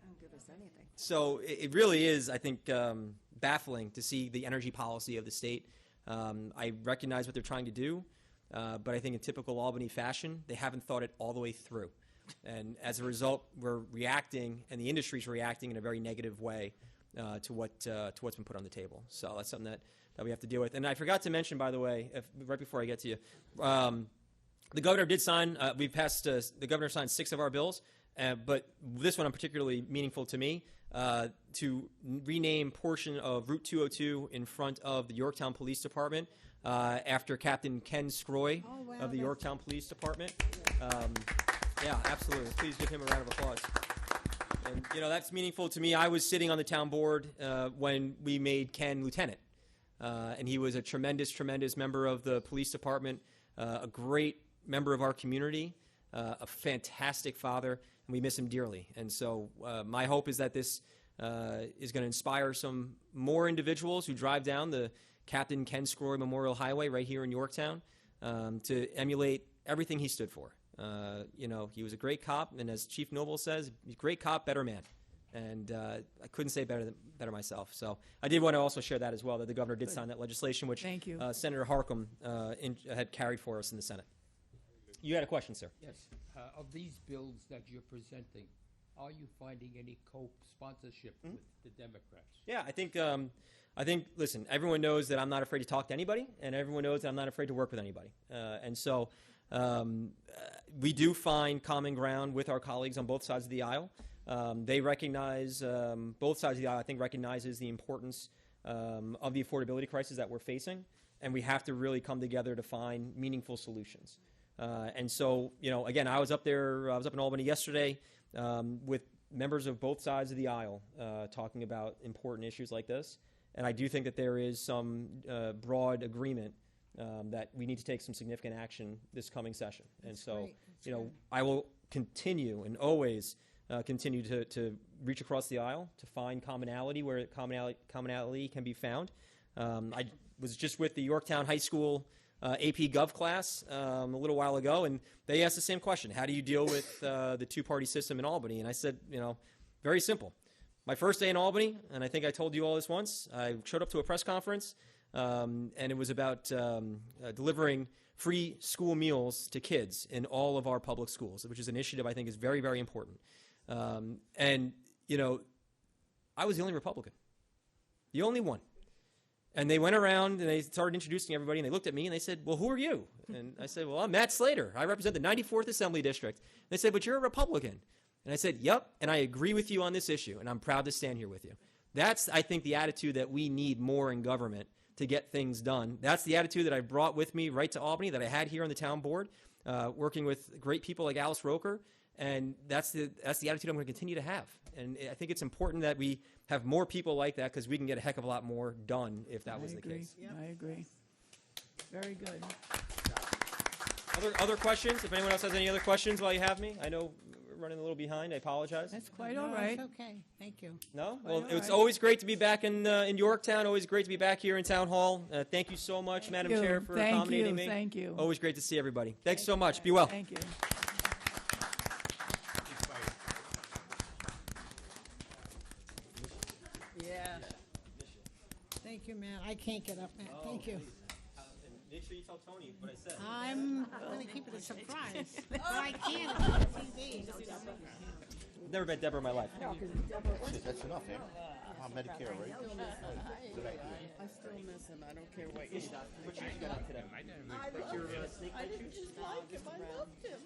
Don't give us anything. So it really is, I think, baffling to see the energy policy of the state. I recognize what they're trying to do, but I think in typical Albany fashion, they haven't thought it all the way through. And as a result, we're reacting, and the industry's reacting in a very negative way to what's been put on the table. So that's something that we have to deal with. And I forgot to mention, by the way, right before I get to you, the governor did sign, the governor signed 6 of our bills, but this one is particularly meaningful to me, to rename portion of Route 202 in front of the Yorktown Police Department after Captain Ken Scroy of the Yorktown Police Department. Yeah, absolutely. Please give him a round of applause. And, that's meaningful to me. I was sitting on the town board when we made Ken lieutenant. And he was a tremendous, tremendous member of the police department, a great member of our community, a fantastic father, and we miss him dearly. And so my hope is that this is going to inspire some more individuals who drive down the Captain Ken Scroy Memorial Highway right here in Yorktown to emulate everything he stood for. You know, he was a great cop, and as Chief Noble says, great cop, better man. And I couldn't say better myself. So I did want to also share that as well, that the governor did sign that legislation, which Thank you. Senator Harcum had carried for us in the Senate. You had a question, sir. Yes. Of these bills that you're presenting, are you finding any co-sponsorship with the Democrats? Yeah, I think, listen, everyone knows that I'm not afraid to talk to anybody, and everyone knows that I'm not afraid to work with anybody. And so we do find common ground with our colleagues on both sides of the aisle. They recognize, both sides of the aisle, I think, recognizes the importance of the affordability crisis that we're facing, and we have to really come together to find meaningful solutions. And so, you know, again, I was up in Albany yesterday with members of both sides of the aisle talking about important issues like this. And I do think that there is some broad agreement that we need to take some significant action this coming session. And so, you know, I will continue and always continue to reach across the aisle to find commonality where commonality can be found. I was just with the Yorktown High School AP Gov class a little while ago, and they asked the same question: how do you deal with the two-party system in Albany? And I said, you know, very simple. My first day in Albany, and I think I told you all this once, I showed up to a press conference, and it was about delivering free school meals to kids in all of our public schools, which is an initiative I think is very, very important. And, you know, I was the only Republican, the only one. And they went around and they started introducing everybody, and they looked at me and they said, well, who are you? And I said, well, I'm Matt Slater. I represent the 94th Assembly District. And they said, but you're a Republican. And I said, yep, and I agree with you on this issue, and I'm proud to stand here with you. That's, I think, the attitude that we need more in government to get things done. That's the attitude that I brought with me right to Albany, that I had here on the town board, working with great people like Alice Roker, and that's the attitude I'm going to continue to have. And I think it's important that we have more people like that, because we can get a heck of a lot more done if that was the case. I agree. Very good. Other questions? If anyone else has any other questions while you have me? I know we're running a little behind. I apologize. That's quite all right. It's okay. Thank you. No? Quite Well, all it's right. always great to be back in Yorktown. Always great to be back here in Town Hall. Thank you so much, Madam you. Chair, for Thank accommodating you. me. Thank you. Always great to see everybody. Thanks so much. Be well. Thank you. Yeah. Thank you, Matt. I can't get up, Matt. Thank you. Make sure you tell Tony what I said. I'm going to keep it a surprise, but I can't on TV. Never met Deborah in my life. That's enough, eh? On Medicare, right? Good idea. I still miss him. I don't care what you do. What you got on today? I didn't just like him. I loved him.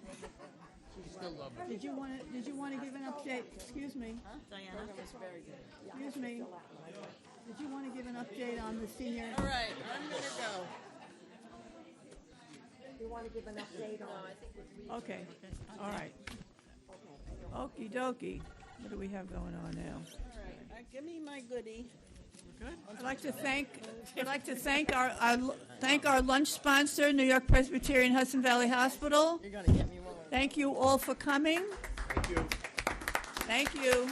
Did you want to give an update? Excuse me. Diana? That was very good. Excuse me. Did you want to give an update on the senior? All right, I'm going to go. You want to give an update on? Okay. All right. Okie dokie. What do we have going on now? All right, give me my goodie. I'd like to thank our lunch sponsor, New York Presbyterian Hudson Valley Hospital. You're going to get me one. Thank you all for coming. Thank you. Thank you.